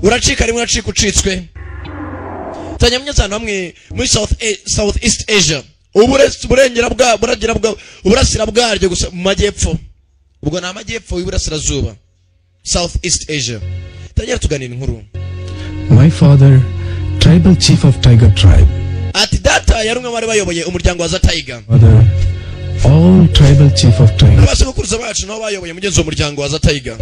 uracika rimwe uracika ucitswe. Tanya munyazana bamwe muri South East Asia. Uburasira bwaryo gusa mu majyepfo. Ubwo na amajyepfo y'Iburasirazuba. South East Asia. Tanya tuganira inkuru. My father, tribal chief of Tiger tribe. Ati data yarumwe bari bayoboye umuryango wa za Tiger. Father, all tribal chief of Tiger. Abasokuruza bacu nabo bayoboye mugenzi w'umuryango wa za Tiger.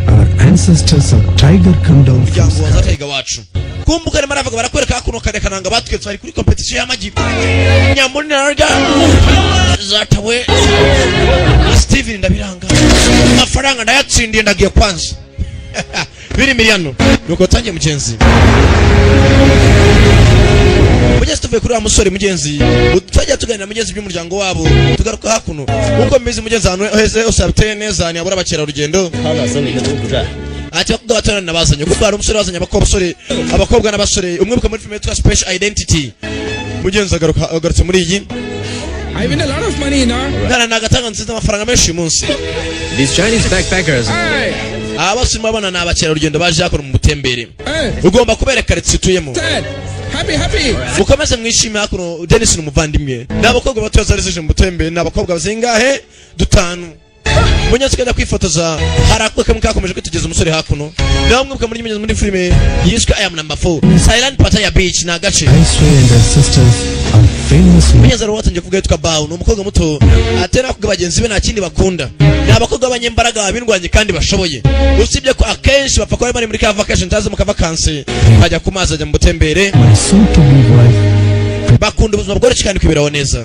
Our ancestors of Tiger come down from za Tiger wacu. Kumbuka ni maravuga barakwereka hakuno karekananga batwetse bari kuri competition y'amagi. Nyamuri narga zatawe Steven ndabiranga. Amafaranga ndayatsindiye ndagiye kwanza. Biri miliyano nuko tangiye mugenzi. Mugenzi tuvuye kuri wa musore mugenzi. Utajya tuganira mugenzi by'umuryango wabo. Tugaruka hakuno. Uko mbizi mugenzi hano heze osabte neza ni abura bakera urugendo. Ati bakugawatana nabazanye kuko ari umusore wazanye abakobwa n'abasore umwe buka muri film yitwa Special Identity. Mugenzi agarutse muri iyi. I win a lot of money now. Ngana nagatanga nziza amafaranga menshi munsi. These Chinese backpackers. Abasore mabana n'abakera urugendo baje yakora mu butembere. Ugomba kubereka retsituyemo. Happy. Mukomeze mwishime hakuno Dennis n'umuvandimwe. N'abakobwa batoza rezeje mu butembere n'abakobwa bazingahe dutanu. Munyatsi kenda kwifotoza harakwe mukakomeje kwitugeza umusore hakuno. Naho mwibuka muri filime yiswe I am number 4. Silent Pattaya Beach na gace. Munyazaro watangiye kuvuga yitwa Bao n'umukobwa muto atera kuga bagenzi be nta kindi bakunda. N'abakobwa banyembaraga babindwanye kandi bashoboye. Usibye ko akenshi bapfa ko bari muri ka vacation taze mu ka vacances bajya kumaza ajya mu butembere. Bakunda ubuzima bworoshye kandi kwiberaho neza.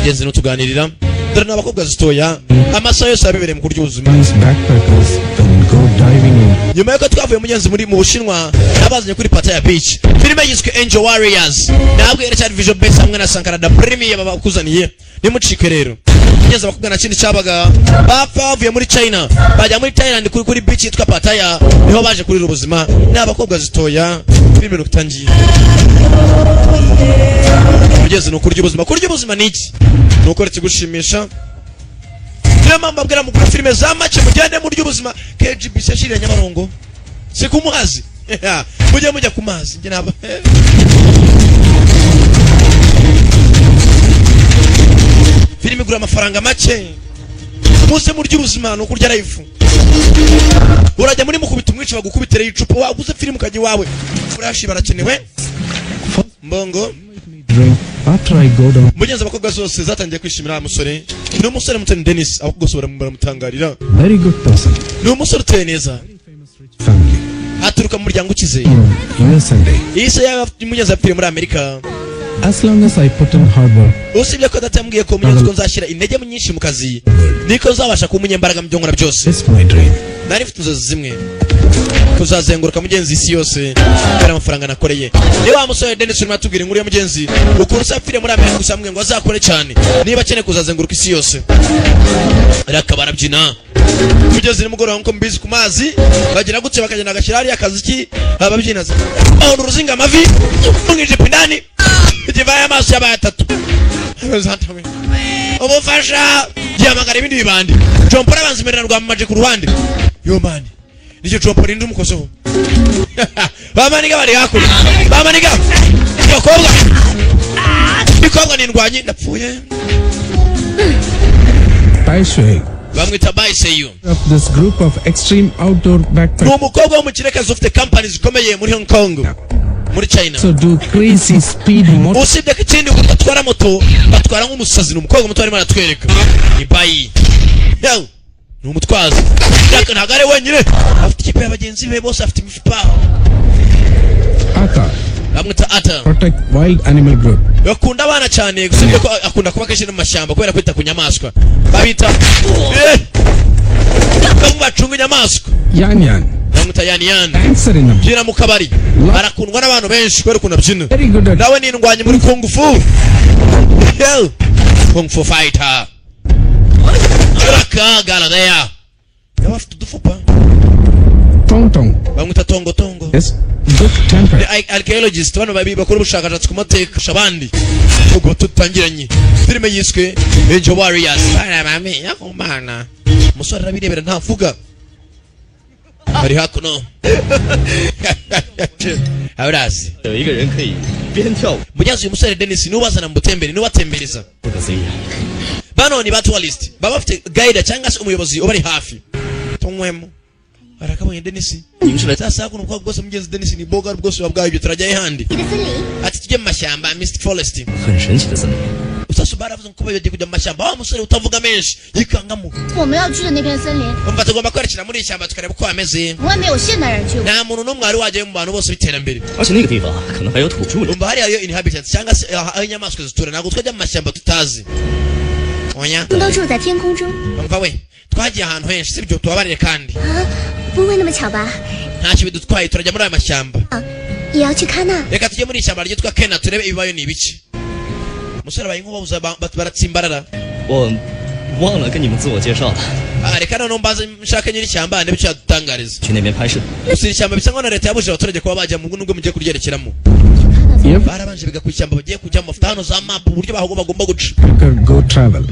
Genzi no tuganirira. Dore n'abakobwa zitoya amasaha yose abebereye mu kurya ubuzima. Nyuma yuko twavuye mugenzi muri mu Bushinwa nabazanye kuri Pattaya Beach. Filime yiswe Angel Warriors. Nabwo yerekana Vision Base hamwe na Sankara da Premier babakuzaniye. Nimucike rero. Mugenzi abakobwa na kindi cyabaga bapfa bavuye muri China bajya muri Thailand kuri beach yitwa Pattaya niho baje kurira ubuzima. N'abakobwa zitoya filime nukutangiye. Mugenzi no kurya ubuzima. Kurya ubuzima niki? Nuko retse gushimisha. Niyo mamba bwira mu filime za make mugende muri ubuzima KGB seshire Nyabarongo. Sikumuhazi. Mujya ku mazi nge naba. Filime gura amafaranga make. Muse muri ubuzima no kurya live. Urajya muri mukubita umwici bagukubitire icupa waguze filime kaji wawe. Flash barakenewe. Mbongo. After I go down. Mugenzi abakobwa zose zatangiye kwishimira umusore. Ni umusore mutoni Dennis abakugosora baramutangarira. Very good person. Ni umusore uteye neza. Family. Aturuka mu muryango ukize. USA. Ise y'umugenzi apfuye muri Amerika. As long as I put in hard work. Usibye ko datambwiye ko mugenzi ko nzashyira intege nyinshi mu kazi. Niko zabasha kumunyembaraga mu byongora byose. That's my dream. Nari mfite inzozi zimwe. Kuzazenguruka mugenzi isi yose kandi amafaranga nakoreye. Niba musore Dennis urimo atubwira inkuru ya mugenzi ukuru sapfire muri Amerika gusamwe ngo azakore cyane. Niba cyane kuzazenguruka isi yose. Rakabara byina. Mugenzi ni mugoro nko mbizi ku mazi bagira gutse bakagenda agashirari akazi ki ababyina. Aho uruzinga amavi ngije pindani. Tivaya amaso y'abatatu. Bazantame. Ubufasha yamagara ibindi bibandi. Jompora banzimerera rwa maje ku ruhande. Yo mani. Nije jompora indi umukoso. Bamaniga bari hakuri. Bamaniga. Bakobwa. Bikobwa nindwanyi ndapfuye. Baishe. Bamwita Baiseyo. Of this group of extreme outdoor backpackers. N'umukobwa wo mu kireka ufite companies zikomeye muri Hong Kong. Muri China. So do crazy speed motor. Usibye ko ikindi batwara moto batwara nk'umusazi n'umukobwa muto arimo aratwereka. Ni bayi. Yo. Ni umutwazi. Yaka ntagare wenyine. Afite ikipe y'abagenzi be bose afite imifupa. Ata. Bamwita Ata. Protect wild animal group. Yakunda abana cyane gusibye ko akunda kuba kenshi mu mashyamba kubera kwita ku nyamaswa. Babita. Bacunga inyamaswa. Yan. Bamwita Yan. Dancer in them. Byina mu kabari. Barakundwa n'abantu benshi kubera ukuntu abyina. Very good at. Nawe ni indwanyi muri Kung Fu. Yo. Kung Fu fighter. Raka Galadea. Yafite udufupa. Tong. Bamwita Tongo. Yes. Good temper. The archaeologist bano babi bakora ubushakashatsi ku mateka shabandi. Ubwo tutangiranye. Filime yiswe Angel Warriors. Bana mami yakumana. Musore rabirebera ntavuga. bari hakuno abrazi 有一个人可以边跳舞 mugenzi uyu musore Dennis ni ubazana mu butembere ni watembereza 不可思议。 bano ni ba tourist baba bafite guide cyangwa se umuyobozi ubari hafi tonwemo arakabonye Dennis sasa hakuno kwa bwose mugenzi Dennis ni boga bwose wabwaye ibyo turajya ihandi ati tujye mu mashyamba Mystic Forest 很神奇的森林。 usasa baravuze ko bagiye kujya mu mashyamba wa musore utavuga menshi yikangamo 我们要去的那片森林， umva tugomba kwerekera muri ishyamba tukareba uko hameze 从来没有现代人去过。 nta muntu n'umwe wari wajyayo mu bantu bose b'iterambere 而且那个地方可能还有土著人。 umva hariya inhabitants cyangwa se aho inyamaswa zitura ntabwo twajya mu mashyamba tutazi oya 不都住在天空中 umva we twagiye ahantu henshi sibyo tubabarire kandi 啊？不会那么巧吧？ ntacyo bidutwaye turajya muri aya mashyamba 也要去看那？ reka tujye muri ishyamba ryitwa Kena turebe ibibayo ni ibiki umusore abaye nk'ubabuza baratsimbarara 我忘了跟你们自我介绍了， reka noneho mbaze nshake nyiri ishyamba ndebe icyo yadutangariza 去那边拍摄。 gusa iri shyamba bisa nkaho na leta yabujije abaturage kuba bajya mu nubwo mugiye kuryerekeramo If barabanje biga ku ishyamba bagiye kujyamo bafite hano za mapu uburyo bagomba guca could go travel.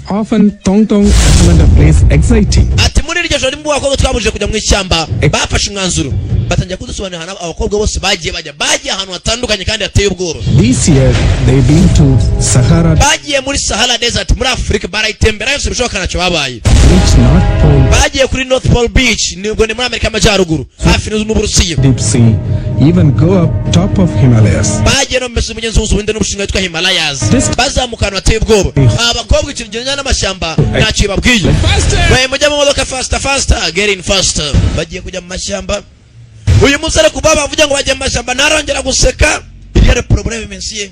Often Tong Tong recommend a place exciting. ati muri iryo joro nimba abakobwa twabujije kujya mu ishyamba bafashe umwanzuro batangira kudusobanurira ahantu abakobwa bose bagiye ahantu hatandukanye kandi hateye ubwoba. This year they've been to Sahara, bagiye muri Sahara Desert muri Afrika barayitembera yose bishoboka ntacyo babaye. Beach, North Pole, bagiye kuri North Pole Beach nibwo ni muri Amerika y'Amajyaruguru hafi n'Uburusiya. Deep Sea, even go up top of Himalayas. bagiye no mbese umugenzi w'ubundi n'umushinga witwa Himalayas bazamuka ahantu hateye ubwoba. abakobwa ikintu kijyanye n'amashyamba ntacyo babwiye. baye mujya mu modoka faster get in faster. bagiye kujya mu mashyamba. uyu musore kuba bavuga ngo bajye mu mashyamba ntarongera guseka. Ile probleme mensie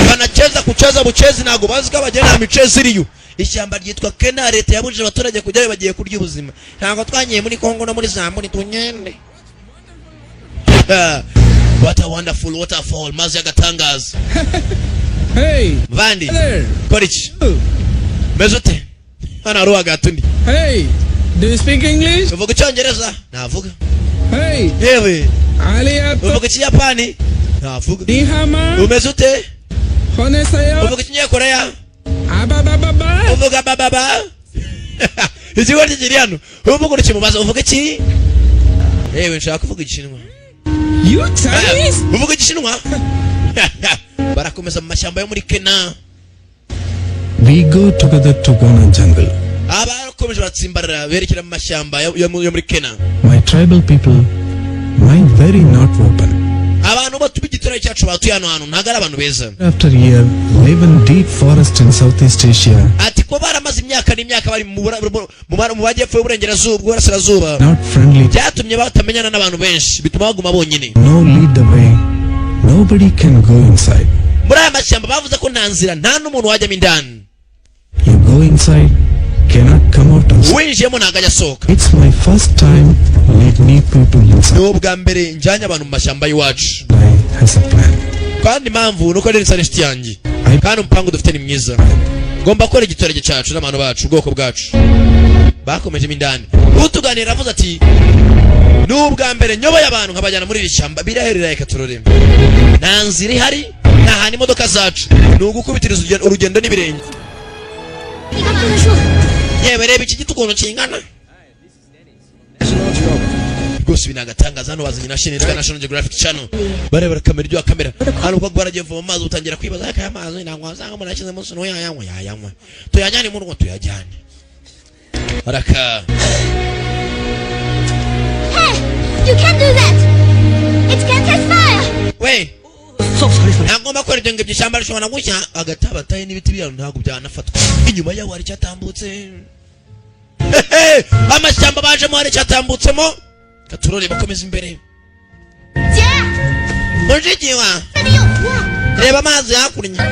banacheza kucheza buchezi ntago bazi ko bagenda michezi iriyo. ishyamba ryitwa Kena leta yabujije abaturage kujyayo bagiye kurya ubuzima. ntago twanyiye muri Kongo no muri Zamboni tunyende. What a wonderful waterfall mazi agatangaza. Hey, Vandi there. Korich Mezote ana roa gatundi. Hey, do you speak English? Uvuga Icyongereza? Navuga. Hey, Yewe Aliato. uvuga Ikiyapani? Navuga. Nihama. Umezute? Honesayo. Uvuga Ikinyakoreya? Abababa. Uvuga bababa? Ikigo cy'Ikiriyano. Uvuga ukimubaza uvuga iki? Yewe nshaka kuvuga Igishinwa. You Chinese? Uvuga Igishinwa? Barakomeza mu mashyamba yo muri Kena. We go together to Gona jungle. Abakomeje batsimbarara berekera mu mashyamba yo muri Kena. My tribal people, mind very not open. Abantu batuye igitero cyacu batuye hano ntago ari abantu beza. After year, live in deep forest in Southeast Asia. Ati ko baramaze imyaka n'imyaka bari mu bajyepfo y'uburengerazuba bw'Iburasirazuba. Not friendly. Byatumye batamenyana n'abantu benshi bituma baguma bonyine. No lead the way. Nobody can go inside. Muri aya mashyamba bavuze ko nta nzira nta n'umuntu wajyamo indani. You go inside, cannot come out outside. winjiyemo ntago ajya asohoka. It's my first time lead new people inside. ni ubwa mbere njyanye abantu mu mashyamba y'iwacu. I has a plan. kandi impamvu nuko ari insanisti yanjye kandi umupango dufite ni mwiza. ngomba gukora igiturage cyacu n'abantu bacu ubwoko bwacu. bakomejemo indani utuganira avuze ati ni ubwa mbere nyoboye abantu nkabajyana muri iri shyamba biraherera reka turore. nta nzira ihari nta hantu imodoka zacu ni ugukubitiriza urugendo n'ibirenge. yewe reba iki giti ukuntu kingana. rwose ibi ni agatangaza. hano bazanye na shini yitwa National Geographic Channel. barebera kamera iryo kamera hano uko baragiye voma amazi utangira kwibaza aka amazi ntabwo wasanga umuntu ashyize munsi no yayanywa tuyajyane mu rugo tuyajyane. araka Hey, you can't do that. It can catch fire. we ntagomba gukora ibyo ngibyo. ishyamba rishobora gushya agatabataye n'ibiti byaro ntabwo byanafatwa. inyuma yaho hari icyatambutse. amashyamba bajemo hari icyatambutsemo. katurore bakomeza imbere. 姐， mujigiwa 这里有湖， reba amazi hakurya.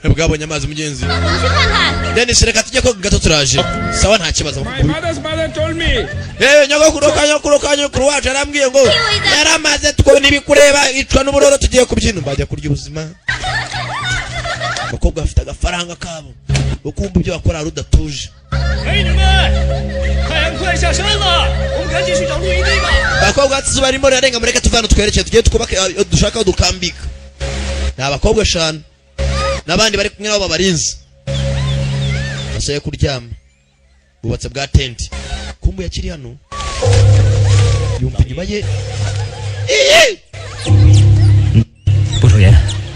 bwabonye amazi mugenzi. 我去看看。 Dennis reka tujye koga gato turaje. sawa nta kibazo. My mother's mother told me. nyogokuru wacu arambwiye ngo yaramaze twone ibikureba icwa n'uburoro tugiye kubyina bajya kurya ubuzima. abakobwa bafite agafaranga kabo ukumva ibyo bakora rudatuje. 美女们，太阳快下山了，我们赶紧去找露营地吧。 abakobwa ati zuba ririmo rirarenga mureke tuvana twerekeye tugiye twubake dushaka aho dukambika. ni abakobwa 5 n'abandi bari kumwe nabo babarinzi. basaye kuryama. bubatse bwa tent kumbu yakiri hano yumva inyuma ye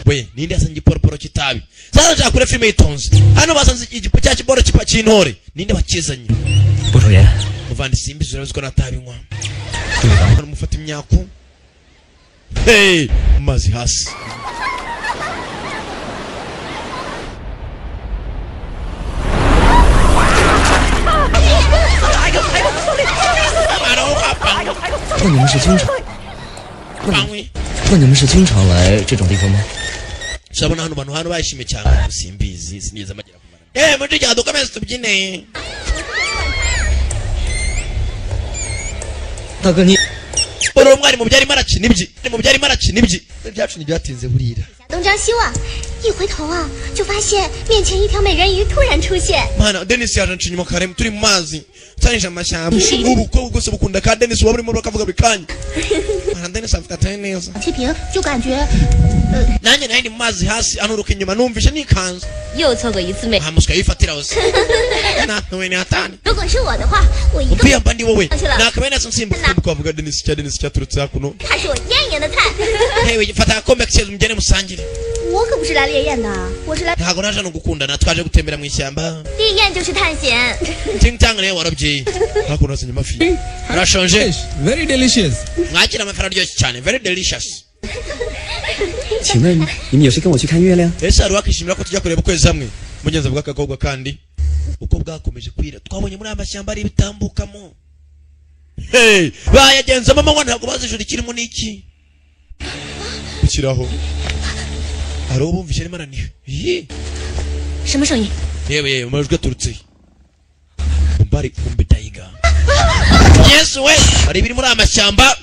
we ninde yasanze igiporoporo kitabi sasa nshaka kure filime yitonze hano basanze igipo cya kiboro kipa cy'intore ninde bakizanye muvandi simbi zurabizi ko natabinywa hano mufata imyaku hey mazi hasi那你们是经常来这种地方吗？ Sabona hano bantu hano bayishime cyane simbizi sinigeze amagera kumara muri cya dokamese tubyine 大哥你 oro mwari mu byari maraci nibyi byacu ntibyatinze burira 东张西望，一回头啊，就发现面前一条美人鱼突然出现。 mana Dennis yaje nyuma kare turi mu mazi tsanisha amashyamba ubu ko gose bukunda ka Dennis waburi mu bakavuga bikanye mana Dennis afite neza 切屏就感觉 nanjye nari mu mazi hasi anuruka inyuma numvishe nikanze 又凑过一次美。 hamusika yifatira hose na we ni atani 如果是我的话，我一个 umpiya mbandi wowe nakabena simsimba kuvuga Dennis cyaturutse hakuno 他是我艳艳的菜。 hewe fata akombe kisezo mugene musangire 我可不是来猎艳的，我是来 ntago naje no gukundana twaje gutembera mu ishyamba 猎艳就是探险。 tingtang rero warobye hakuno sinye mafi rashonje Very delicious. mwakira amafara ryo cyane very delicious 请问你们有谁跟我去看月亮？ ese ari wakishimira ko tujya kureba ukwezi hamwe mugenzi bw'akakobwa kandi uko bwakomeje kwira twabonye muri amashyamba ari bitambukamo hey bayagenzamo amanywa ntabwo bazijura ikirimo n'iki ukiraho ari ubumvishe ari maraniwe 什么声音？ yewe amajwi aturutse mbari kumbitayiga yesu we ari biri muri amashyamba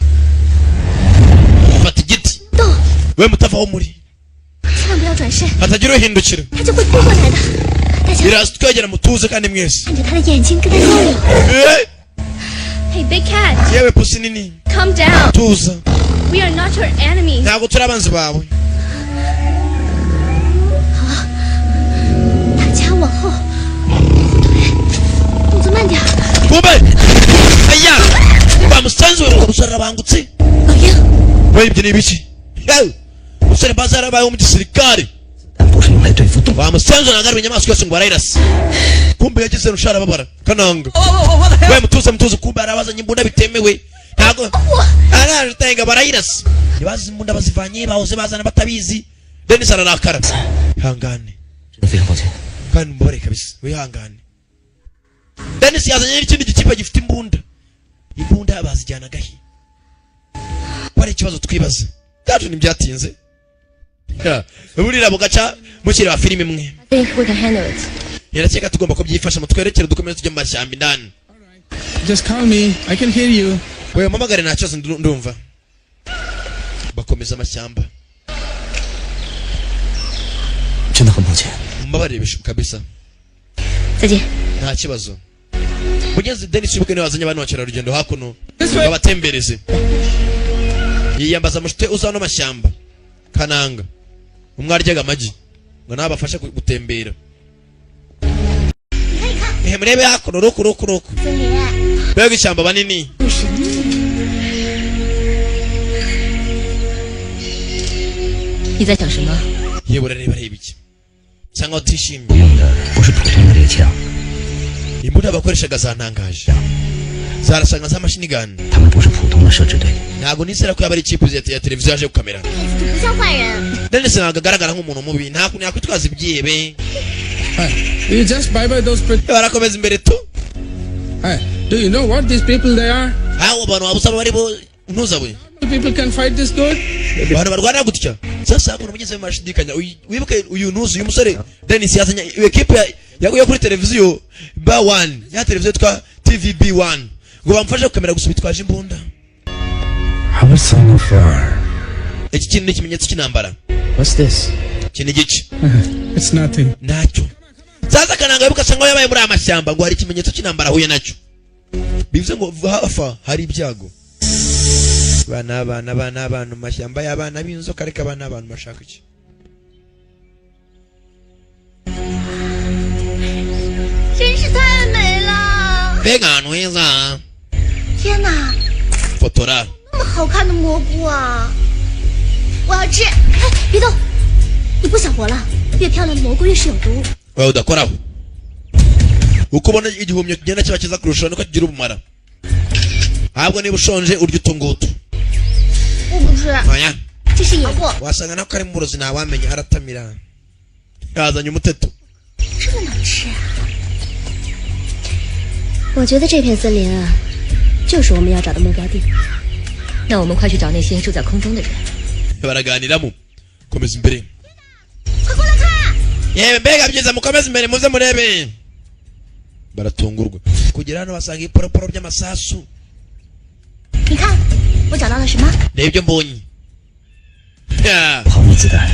fata igiti we mutavaho muri 千万不要转身， hatagira uhindukira 他就会扑过来的。大家 birasa twegera mutuze kandi mwese 看着他的眼睛跟他交流。 Hey big cat, yewe pusi nini calm down. tuza We are not your enemies. ntabwo turi abanzi bawe 大家往后，对，动作慢点。 kumbe aya bamusanze we umusore bangutse 老鹰， we ibyo ni ibiki yewe umusore bazara baye mu gisirikare 但不是用来对付动物。 bamusanze nagarwe inyamaswa yose ngo arayirasa kumbe yagize rushara babara kananga we mutuze kumbe arabazanye imbunda bitemewe ntago araje tayiga barayirasa nibazi imbunda bazivanye bahoze bazana batabizi Dennis ararakara hangane 真的非常抱歉。 kandi mbore kabisa wihangane Dennis yazanye n'ikindi gikipe gifite imbunda bazijyana gahi bari ikibazo twibaza byacu ntibyatinze burira bugaca mukiri wa filime imwe I think we can handle it. yerekeka tugomba kubyifasha mu twerekere dukomeze tujye mu mashyamba indani Just call me. I can hear you. wewe mpamagare nta kibazo ndumva bakomeza amashyamba 真的很抱歉。 mbabarire bishu kabisa 再见。 nta kibazo mugenzi Dennis ubuke niwe wazanye abantu bakerarugendo hakuno This way. babatembereze yiyambaza mushite uzano mashyamba kananga umwaryaga amagi ngo nabafasha gutembera 你看，你看， ehe murebe hakuno roku 森林， bega ishyamba banini 很神秘。你在想什么？ yewe reba iki cyangwa utishimye 用的不是普通的猎枪， imbunda bakoreshaga zantangaje zarasanga z'amashini gun 他们不是普通的摄制队。 ntago nizera ko yaba ari ikipe ya televiziyo yaje gukamera 这不像坏人。 Dennis ntabwo agaragara nk'umuntu mubi nta kuntu yakwitwaza ibyihebe Hi. Do you just buy those? barakomeza imbere tu Hi. Do you know what these people they are? aho abantu wabusaba bari bo ntuza we People can fight this good. abantu barwana gutya sasa hakuno mugeze mashidikanya wibuke uyu ntuzi uyu musore Dennis yazanye equipe yaguye kuri televiziyo ba 1 ya televiziyo twa TVB1 ngo bamfashe gukamera gusa bitwaje imbunda Have a song of fire. iki kintu ni ikimenyetso cy'intambara What's this? kintu gice It's nothing. nacyo sasa kananga wibuka sanga yabaye muri amashyamba ngo hari ikimenyetso cy'intambara huye nacyo bivuze ngo hafa hari ibyago bana abantu mashyamba y'abana b'inzoka ariko abana abantu bashaka iki 真是太美了。mbega ahantu heza. 天哪， fotora 那么好看的蘑菇啊！我要吃。哎，别动，你不想活了。越漂亮的蘑菇越是有毒。 wowe udakoraho uko ubona igihumyo kigenda kiba kiza kurushaho niko kigira ubumara ahubwo niba ushonje urya utungutu 我不吃， oya 这是野货， wasanga nako ari mu burozi ntawamenya aratamira yazanye umuteto 这么能吃啊！我觉得这片森林啊，就是我们要找的目标地。那我们快去找那些住在空中的人。 baraganiramo komeza imbere 快过来看！ yewe mbega byiza mukomeze imbere muze murebe baratungurwa kugera hano basanga iporoporo by'amasasu 你看，我找到了什么？ n'ibyo mbonye 毫无子弹，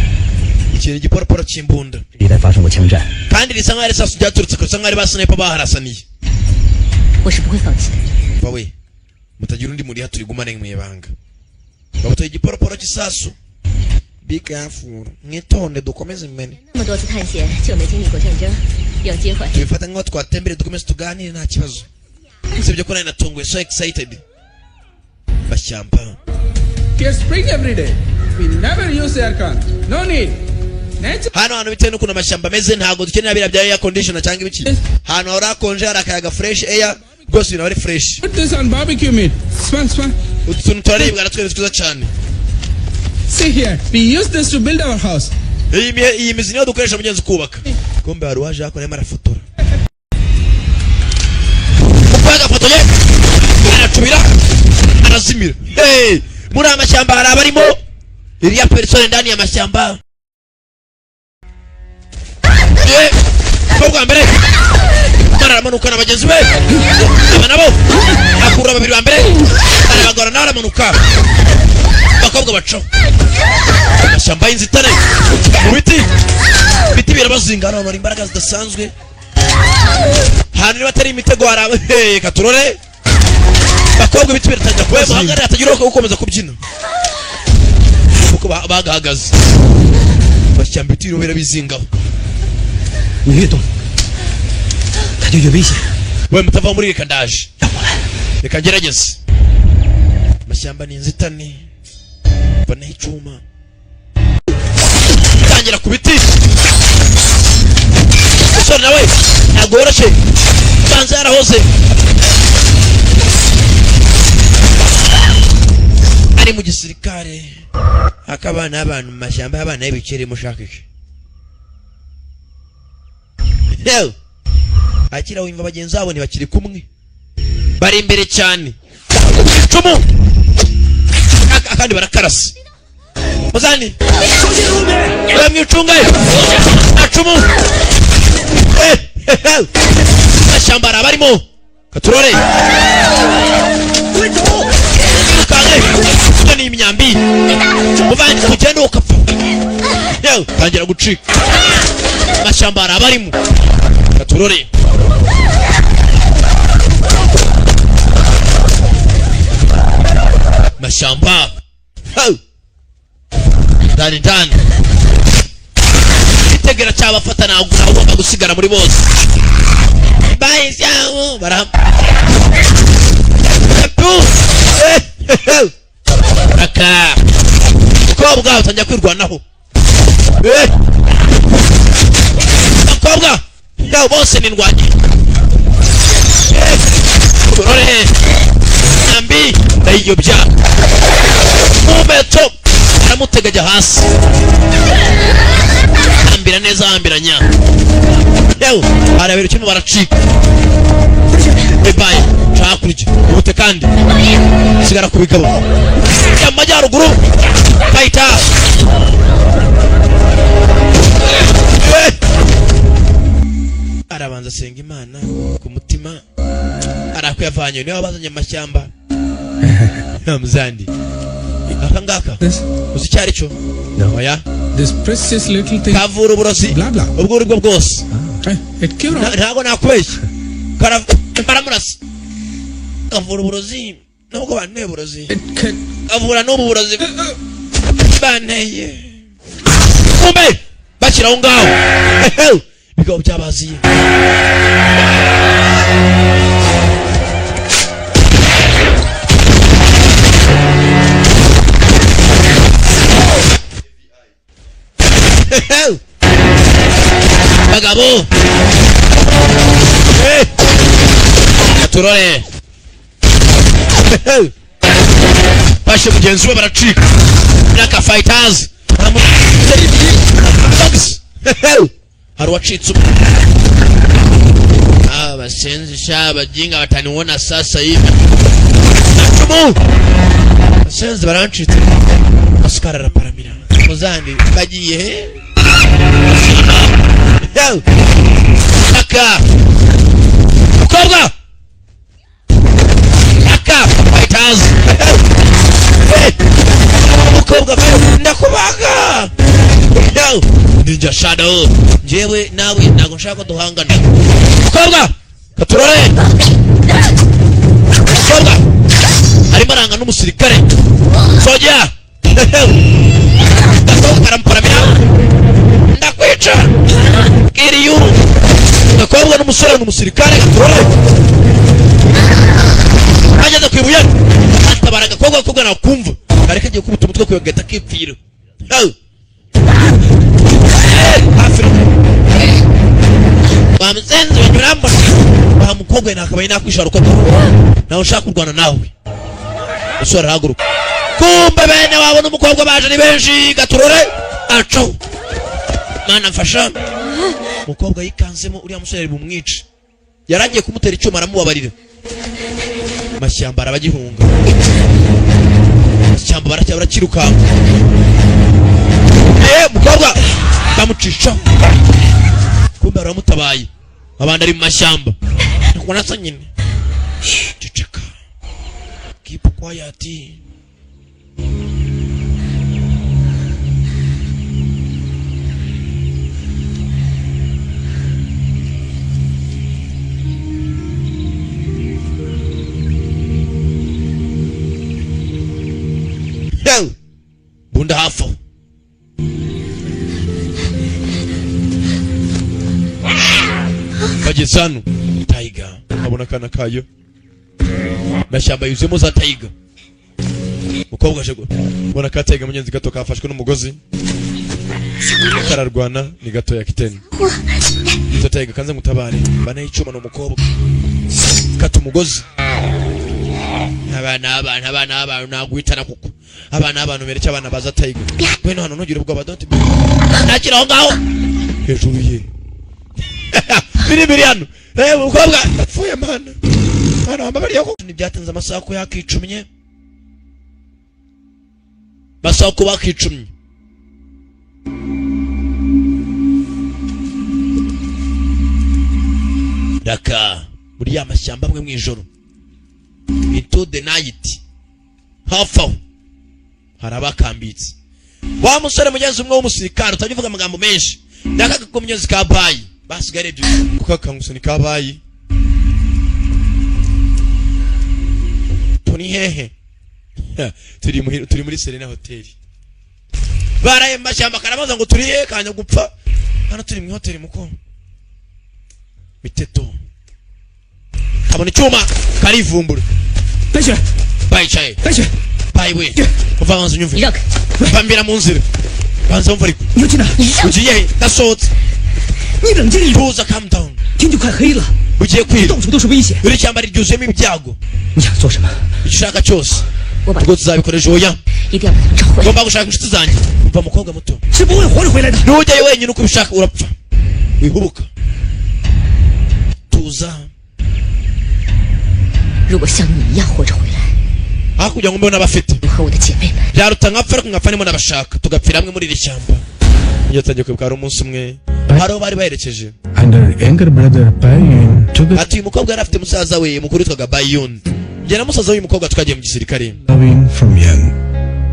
ikintu igiporoporo cy'imbunda 历代发生过枪战， kandi risa nk'aho ari isasu ryaturutse kusa nk'aho ari ba sniper baharasaniye 我是不会放弃的。 bawe mutagira undi muri haturi gumane mu ibanga babutoye igiporoporo cy'isasu be careful mwitonde dukomeze imbere 那么多次探险，就没经历过战争，有机会。 tubifata nk'aho twatembere dukomeze tuganire nta kibazo usibye ko nari natunguwe so excited bashyamba Get spring every day. We never use aircon. No need. Nature hano hantu bitewe n'ukuntu amashyamba ameze ntabwo dukenera biriya bya air conditioner cyangwa ibiki ahantu hahora hakonje hari akayaga fresh air rwose ibintu aba ari fresh put this on barbecue meat. Smell, smell. utu tuntu turaribwa natwe ni twiza cyane See here. We use this to build our house. iyi mizi niyo dukoresha mugenzi kubaka kumbe hari uwaje hako arimo arafotora kuko agafotoye aracubira arazimira hey muri aya mashyamba hari abarimo iriya persone ndani ya mashyamba ko bwa mbere mwana aramanuka na bagenzi be aba nabo akura babiri ba mbere arabagora nawe aramanuka bakobwa bacaho amashyamba y'inzitane mu biti birabazinga hano hari imbaraga zidasanzwe hano niba atari imitego hari hey katurore bakobwa ibiti biratangira kuba muhangare hatagira uko gukomeza kubyina kuko bagahagaze amashyamba ibiti birobera bizingaho 你越动，它就越危险。 we mutava muri reka ndaje 让我来。 reka ngerageze amashyamba ni inzitane mbona icyuma tangira ku biti umusore nawe ntabwo woroshye banza yarahoze ari mu gisirikare akabana abantu mu mashyamba y'abana y'ibikeri mushaka iki yewe akira wimva bagenzi babo ntibakiri kumwe bari imbere cyane icumu akandi barakarasa muzani mwicunga acumu amashyamba hari abarimo katurore ukange ito ni imyambi muvandi kugenda ukapfa yewe tangira gucika amashyamba hari abarimo katurore mashyamba ndani itegera cyabafata ntabwo ugomba gusigara muri bose bahise aho aka bakobwa batangira kwirwanaho bakobwa yabo bose ni ndwanye urore nambi ndayiyobya mumeto aramutega ajya hasi hambira neza hambiranya yewe arabera kimwe baracika ebaye chakurije ubute kandi sigara ku bigabo y'amajyaruguru kayita arabanza senga imana ku mutima arakuyavanye niwe wabazanye amashyamba muzandi akangaka uzi cyari cyo oya This precious little thing. kavura uburozi Blah, blah. ubwo uri bwo bwose It came out. ntago nakubeshya karamurasa kavura uburozi nubwo banteye uburozi It can. kavura n'ubu burozi banteye kumbe bashyiraho ngaho bigabo byabaziye bagabo turore bashe mugenzi we baracika naka fighters hari wacitse abasenzi shaba jinga bataniona sasa hivi natumu abasenzi barancitse askara raparamira muzandi bagiye naka ukorwa naka fighters ukobwa ndakubaga Ninja Shadow jewe nawe ntago nshaka duhangana ukobwa katurore ukobwa ari maranga n'umusirikare soja karamparamira ndakwica kiriyu ukobwa n'umusore n'umusirikare katurore ageze kwibuye atabaraga ukobwa nakumva ariko agiye kubuta umutwe kwegeta kipfira bamuzenze banyuramba bamukobwe nakabaye nakwisharuka nawe ushaka kurwana nawe usora haguruka kumbe bene wabona umukobwa baje ni benshi gaturore aco mana mfasha umukobwa yikanzemo uriya musore bumwica yaragiye kumutera icyuma aramubabarira mashyamba arabagihunga mashyamba barakiruka mukobwa bamucisha kumbe baramutabaye abandi ari mu mashyamba nakubona sa nyine ceceka keep quiet bunda hafo Kajesanu Tiger abona kana kayo mashyamba yuzemo za Tiger mukobwa aje bona ka Tiger munyenzi gato kafashwe n'umugozi kararwana ni gato ya kiteni zo Tiger kanze mutabare bana icuma no mukobwa kata umugozi abana nagwitana kuko abana bereke abana baza Tiger beno hano ntugire ubwo badoti nakira aho ngaho hejuru ye biri hano reba umukobwa apfuye mana bambabari yako nibyatanze amasaha ko yakicumye basaho ko bakicumye daka muri ya mashyamba amwe mwijoro into the night hafa harabakambitse wa musore mugenzi umwe w'umusirikare utabivuga amagambo menshi ndakaga ko mugenzi kabayi basigare kukakangusa ni kabayi tuni hehe turi muri Serena Hotel baraye mashyamba karabaza ngo turi hehe kanya gupfa hano turi mu hotel muko miteto kabona icyuma karivumbura Pesha bayicaye Pesha bayiwe kuvanza unyumve bambira mu nzira banza umva ariko ugiye dasohotse tuza calm down 天就快黑了 ugiye kwira 到处都是危险 uri cyamba ryuzuyemo ibyago 你想做什么 ishaka cyose 我把 ubwo tuzabikoresha oya 一定要把他找回来。 ngomba gushaka inshuti zanjye umva mukobwa muto 是不会活着回来的 nujyayo wenyine uko ubishaka urapfa wihubuka tuza 如果像你一样活着回来， aho kugira ngo mbone abafite 我和我的姐妹们 byaruta nkapfa ariko nkapfa nimo nabashaka tugapfira hamwe muri iri shyamba iyo tangiye kwibuka hari umunsi umwe hari bari baherekeje And her younger brother Pain took a ati uyu mukobwa yari afite musaza we mukuru witwaga Bayun njye na musaza w'uyu mukobwa twagiye mu gisirikare loving from young.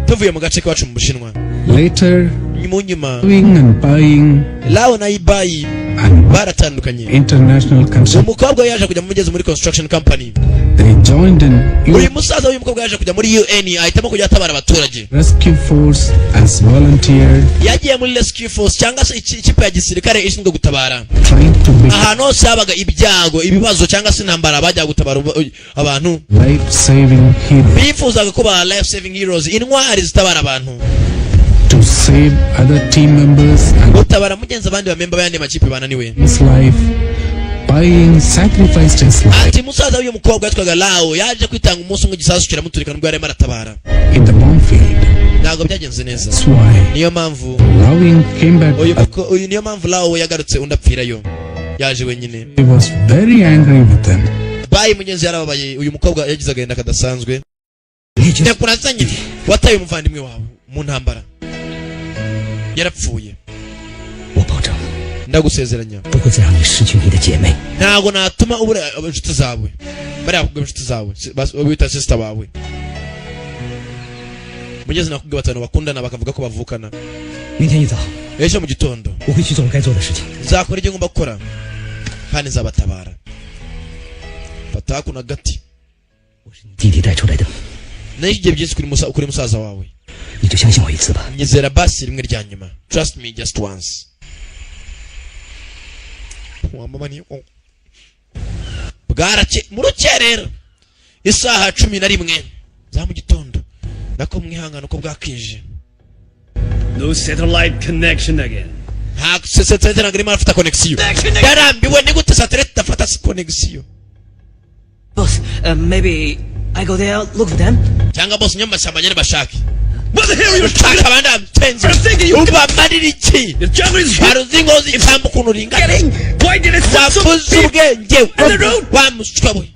tuvuye mu gace kacu mu Bushinwa Later, mu nyuma loving and buying Lao na Ibai and baratandukanye international concern. umukobwa yaje kujya mu mugezi muri construction company They joined an uyu musaza w'uyu mukobwa yaje kujya muri UN ahitamo kujya atabara abaturage rescue force as volunteer, yagiye muri rescue force cyangwa se ikipe ya gisirikare ishinzwe gutabara trying to be ahantu hose habaga ibyago ibibazo cyangwa se intambara bajya gutabara abantu life-saving hero bifuzaga ko ba life saving heroes intwari zitabara abantu to save other team members and gutabara mugenzi abandi bamemba b'ayandi makipe bananiwe. his life, Bai sacrificed his life Ati musaza w'uyu mukobwa yitwaga Lao yaje kwitanga umunsi umwe igisasu kiramuturika nubwo yarimo aratabara. in the bomb field. Ntabwo byagenze neza. That's why Niyo mpamvu Rowing came back. uyu niyo mpamvu Lao yagarutse undi apfirayo. Yaje wenyine. He was very angry with them. Bai mugenzi yarababaye, uyu mukobwa yagize agahinda kadasanzwe. 你就 Ndakuranza nyine wataye umuvandimwe wawe mu ntambara. Yarapfuye. 我保证 Ndagusezeranya 不会再让你失去你的姐妹。 ntabwo natuma ubura inshuti zawe. Bariya kubwa inshuti zawe bita sister bawe. Mugeze nakubwiye batanu bakundana bakavuga ko bavukana. 明天一早， Ejo mu gitondo 我会去做我该做的事情。 nzakora ibyo ngomba gukora kandi nzabatabara. Fata kuna gati. 我是你弟弟带出来的， Nayigiye byinshi kuri musaza wawe. 你就相信我一次吧。 Nyizera basi rimwe rya nyuma. Trust me just once. Wamamani. Bwarace mu rukerera. Isaha 11 za mu gitondo. Nako mwihangana uko bwakije. No satellite connection again. Ha satellite nagirimo afata connection. Yarambiwe ni gute satellite afata connection. Boss, maybe I go there, look for them. Cyangwa boss nyama cyamanyere bashaki. What the hell are you Taka banda mtenzi. Uba maniriki. The jungle is here. Baruzingo zitambu kunuringa. Why did it stop so Wafuzu deep? ubwenge. On the road? Wa mushikawe.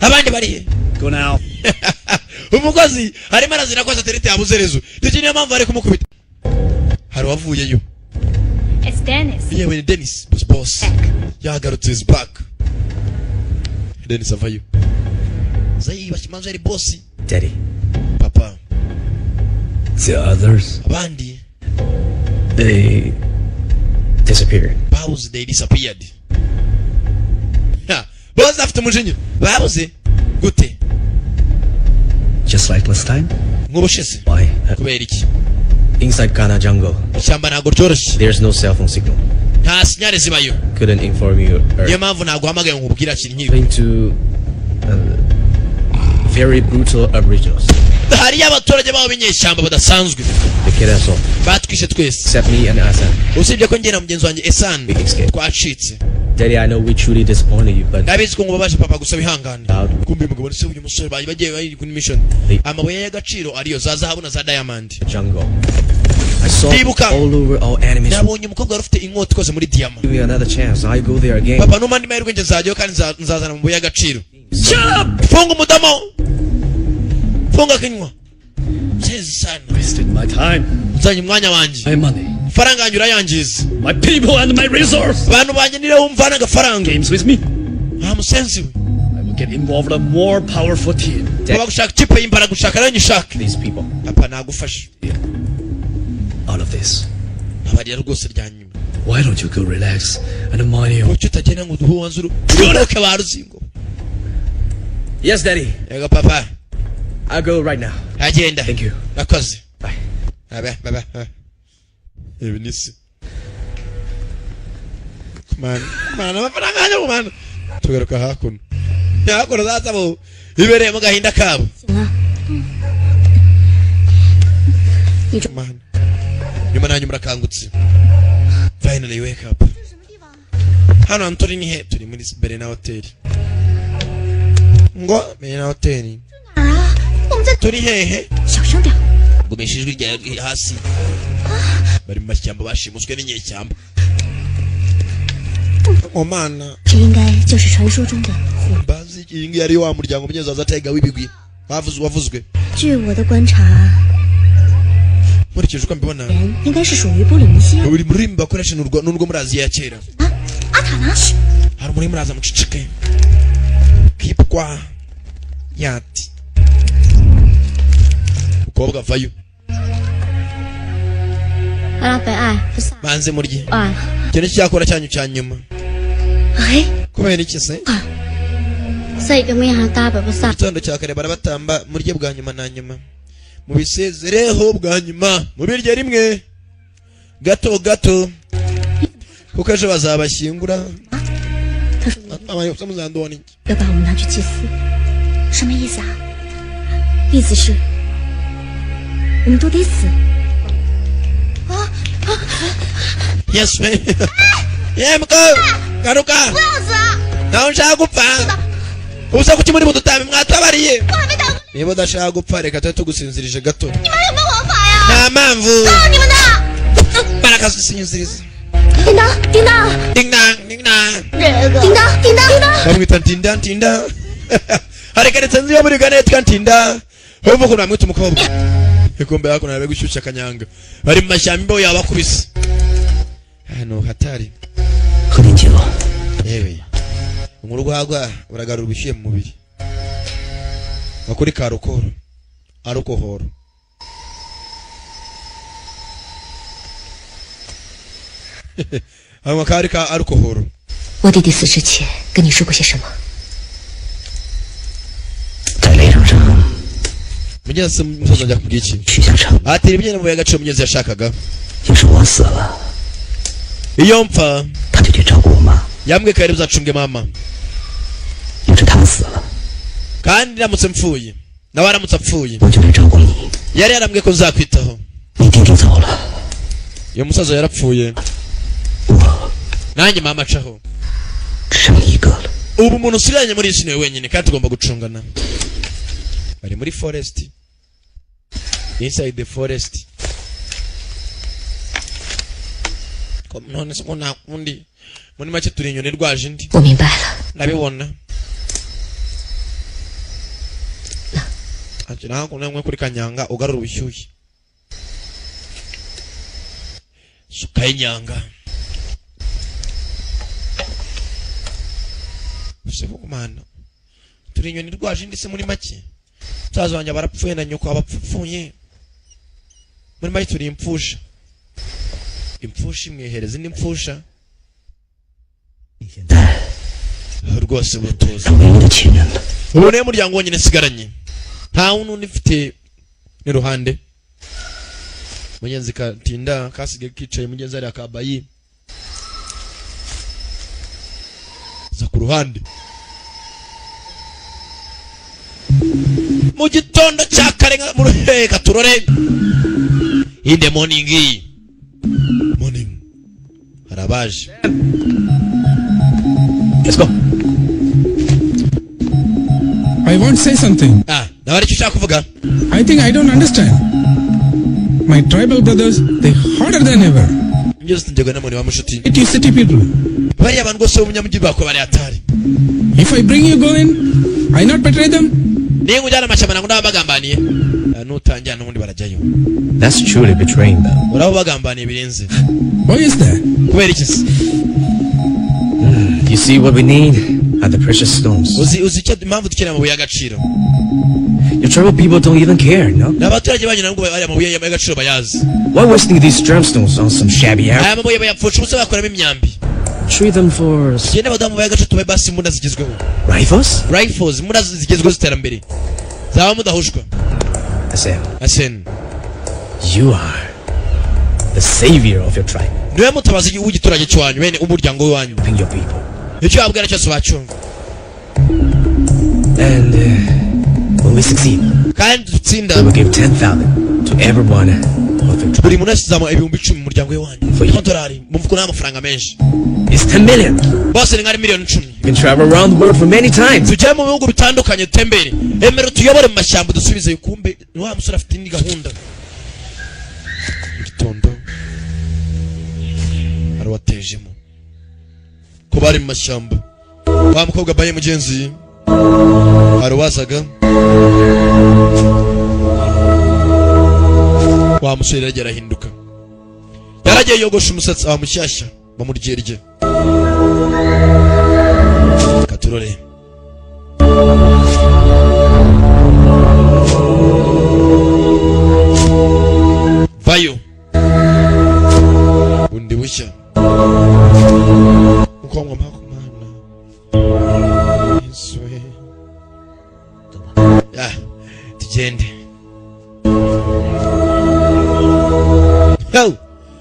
Abandi bari. Go now. Umukozi harimo arazira ko satellite yabuze rezo. Ndetse niyo mpamvu ari kumukubita. Hari wavuyeyo. It's Dennis. Yewe ni Dennis, boss. Yagarutse is back. Dennis avayo. Zayi bashimanzo ari boss. Daddy, Papa. the others, Abandi they disappeared. babuze, they disappeared. Boss after mujinya. Babuze gute? Just like last time. Nk'ubushize. Why? Kubera iki? Inside Ghana jungle, Ishyamba ntabwo ryoroshye. there's no cell phone signal. Nta sinyare zibayo. Couldn't inform you. Niyo mpamvu naguhamagaye ngo ubwira kintu nk'ibi. Going to very brutal aboriginals. Hari abaturage babo b'inyeshyamba badasanzwe. They killed us all, Batwishe twese. except me and Asan. Usibye ko njye na mugenzi wanjye Esan Big escape. twacitse. Daddy, I know we truly disappointed you, but Ndabizi ko ngubabaje papa gusa wihangane. Loud. Kumbe umugabo se uyu musore bagiye bari kuri mission. Hey. Amabuye y'agaciro ariyo za zahabu na za diamond. the jungle. I saw Ndibuka. all over all enemies. Nabonye umukobwa wari ufite inkota ikoze muri diamond. Give me another chance. I go there again. Papa numandi mahirwe njye nzajyayo kandi nzazana amabuye y'agaciro. Shut up! Funga umudamo. Funga kinywa. Sezi sana. Wasted my time, Nzanye umwanya wanjye. my money, Faranga yanjye urayangiza. my people, and my resource. Abantu banjye nire wumvana agafaranga. Games with me. Nta musenzi we. I will get involved in a more powerful team. Baba gushaka ikipe y'imbaraga gushaka nayo nyishaka. These people, Papa nagufasha. Out of this. Abarira rwose rya nyuma. Why don't you go relax and mind your... Kuki utagenda ngo uduhe wanzuru. Uruhuke ba ruzingo. yes, Daddy. Yego papa. I'll go right now. Agenda. Thank you. Nakoze. Bye. Bye. Ibi nisi. Man, amafaranga yanjye man. Tugaruka hakuno. Hakuno zatabo. Ibereye mu gahinda kabo. 行了，你这 Man. Nyuma nanyu murakangutse. Finally wake up. Hano hantu turi ni he? Turi muri Berena Hotel. Ngo Berena Hotel. 哪儿啊？我们在 Turi hehe? 小声点。 Gumisha ijwi rya hasi. Bari mu mashyamba bashimuswe n'inyeshyamba. Oh mana. 这应该就是传说中的。 Bazi iyi ngiyi ari wa muryango munyezaza Tiger w'ibigwi. Wavuzwe. 据我的观察， Nkurikije uko mbibona. 人应该是属于波利尼西亚。 Buri murimi bakoresha n'urwo muri Aziya ya kera. 啊，阿塔呢？ Hari umurimi uraza mucicike. Kipwa yati. Ukobwa vayo. 阿拉北爱不萨 Banze murye. 爱。 Cyane cyakora cyanyu cya nyuma. 哎， Kubera iki se? 在一个面上大北不萨。 Igitondo cya kare barabatamba murye bwa nyuma na nyuma. Mubisezereho bwa nyuma. Mubirye rimwe. Gato. Kuko ejo bazabashyingura. 他说 Abayobya muzandona iki? 要把我们拿去祭祀，什么意思啊？意思是我们都得死。Yes we. Yemko. Garuka. 不要死！ Naho nshaka gupfa. Uza kuki muri mudutambe mwatabariye. 我还没打过， Niba udashaka gupfa reka tugusinzirije gato. 你们有没有王法呀？ Nta mpamvu. 告你们的！ Barakasinziriza. 叮当，叮当， Ding dang ding dang. 这个叮当，叮当，叮当。 Bamwita Ntinda Ntinda. Harekeretse nzi yo muri Uganda yitwa Ntinda. Urumva ko namwita umukobwa. Ikombe yako nabe gushyushya kanyanga. Bari mu mashyamba yabakubise. Hano hatari. 喝点酒。 Yewe. Umurwagwa uragarura ubushyuhe mu mubiri. Bakuri ka rukoro. Arukohoro. Hano kari ka arukohoro. 我弟弟死之前跟你说过些什么？ 在擂场上 Mugeze musoza njya kubwiki. 许下承诺， Atira ibyene mu y'agaciro mugeze yashakaga. 要是我死了， Iyo mpfa 他就去照顾我妈； yambwe ko yari buzacunge mama. 要是他死了， Kandi ramutse mpfuye. Nawe aramutse apfuye. 我就来照顾你。 Yari yarambwiye ko nzakwitaho. 你弟弟走了， Iyo musaza yarapfuye. 我 Nanjye mama acaho. 只剩一个了。 Ubu umuntu usigaranye muri isi niwe wenyine kandi tugomba gucungana. Bari muri forest. Inside the forest. None se mbona kundi. Muri make turi inyoni rwaje indi. 我明白了， Ndabibona. Ati nako namwe kuri kanyanga ugarura ubushyuhe. Suka inyanga. Usebo kumana. Turi inyoni rwaje indi se muri make. Mutazo wanjye barapfuye na nyoko abapfuye. Muri make turi impfusha. Impfusha imwehereza indi impfusha. 你现在 Rwose butuza. 是唯一的亲人了。 Ubu niyo muryango wonyine sigaranye. Nta wundi ufite n'iruhande. Mugenzi Katinda kasige kicaye mugenzi ari akabayi. Za ku ruhande. Mu gitondo cya karenga mu reka turore. In the morning. Morning. Harabaje. Let's go. I want to say something. Nawe icyo ushaka kuvuga? I think I don't understand. My tribal brothers, they hotter than ever. Ngeze njye na moni wa mushuti. It is city people. Bari abantu gose umunyamujyi bako bari atari. If I bring you going, I not betray them. Niyo ujyana amashyamba ngo ndabagambaniye. Nutangira n'ubundi barajyayo. That's truly betraying them. Urabo bagambaniye birenze. Why is that? Kubera iki se? You see what we need are the precious stones. Uzi icyo impamvu dukeneye amabuye y'agaciro. Your tribal people don't even care, no? N'abaturage banyu nabwo bari amabuye y'agaciro bayazi. Why wasting these gemstones on some shabby Arab? Aya mabuye bayapfusha ubusa bakoramo imyambi. Trade them for Genda badamu amabuye y'agaciro tubaye basi imbunda zigezweho. rifles? Rifles, imbunda zigezweho z'iterambere. Zaba mudahushwa. Asen. You are the savior of your tribe. Niwe mutabazi w'igiturage cy'wanyu bene umuryango wanyu. Helping your people. Icyo wabwira cyose bacunga. And when we succeed, Kandi we dutsinda will give 10,000 to everyone of your tribe. buri muntu asizamo ibihumbi 10 mu muryango wanyu. Amadolari mu mfuko n'amafaranga menshi. It's 10 million. Bose ni nk'ari miliyoni 10. You can travel around the world for many times. Tujye mu bihugu bitandukanye dutembere. Emero tuyobore mu mashyamba dusubize ukumbe ni wa musore afite indi gahunda. Gitondo. Arwatejemo. Ko bari mu mashyamba. Wa mukobwa baye mugenzi. Arwazaga. Wa musore yagera hinduka. Yaragiye yogosha umusatsi wa mushyashya bamuryerye. Katurore. Vayo. Bundi bushya. Uko mpako mana. Iswe. Tugende. Ho.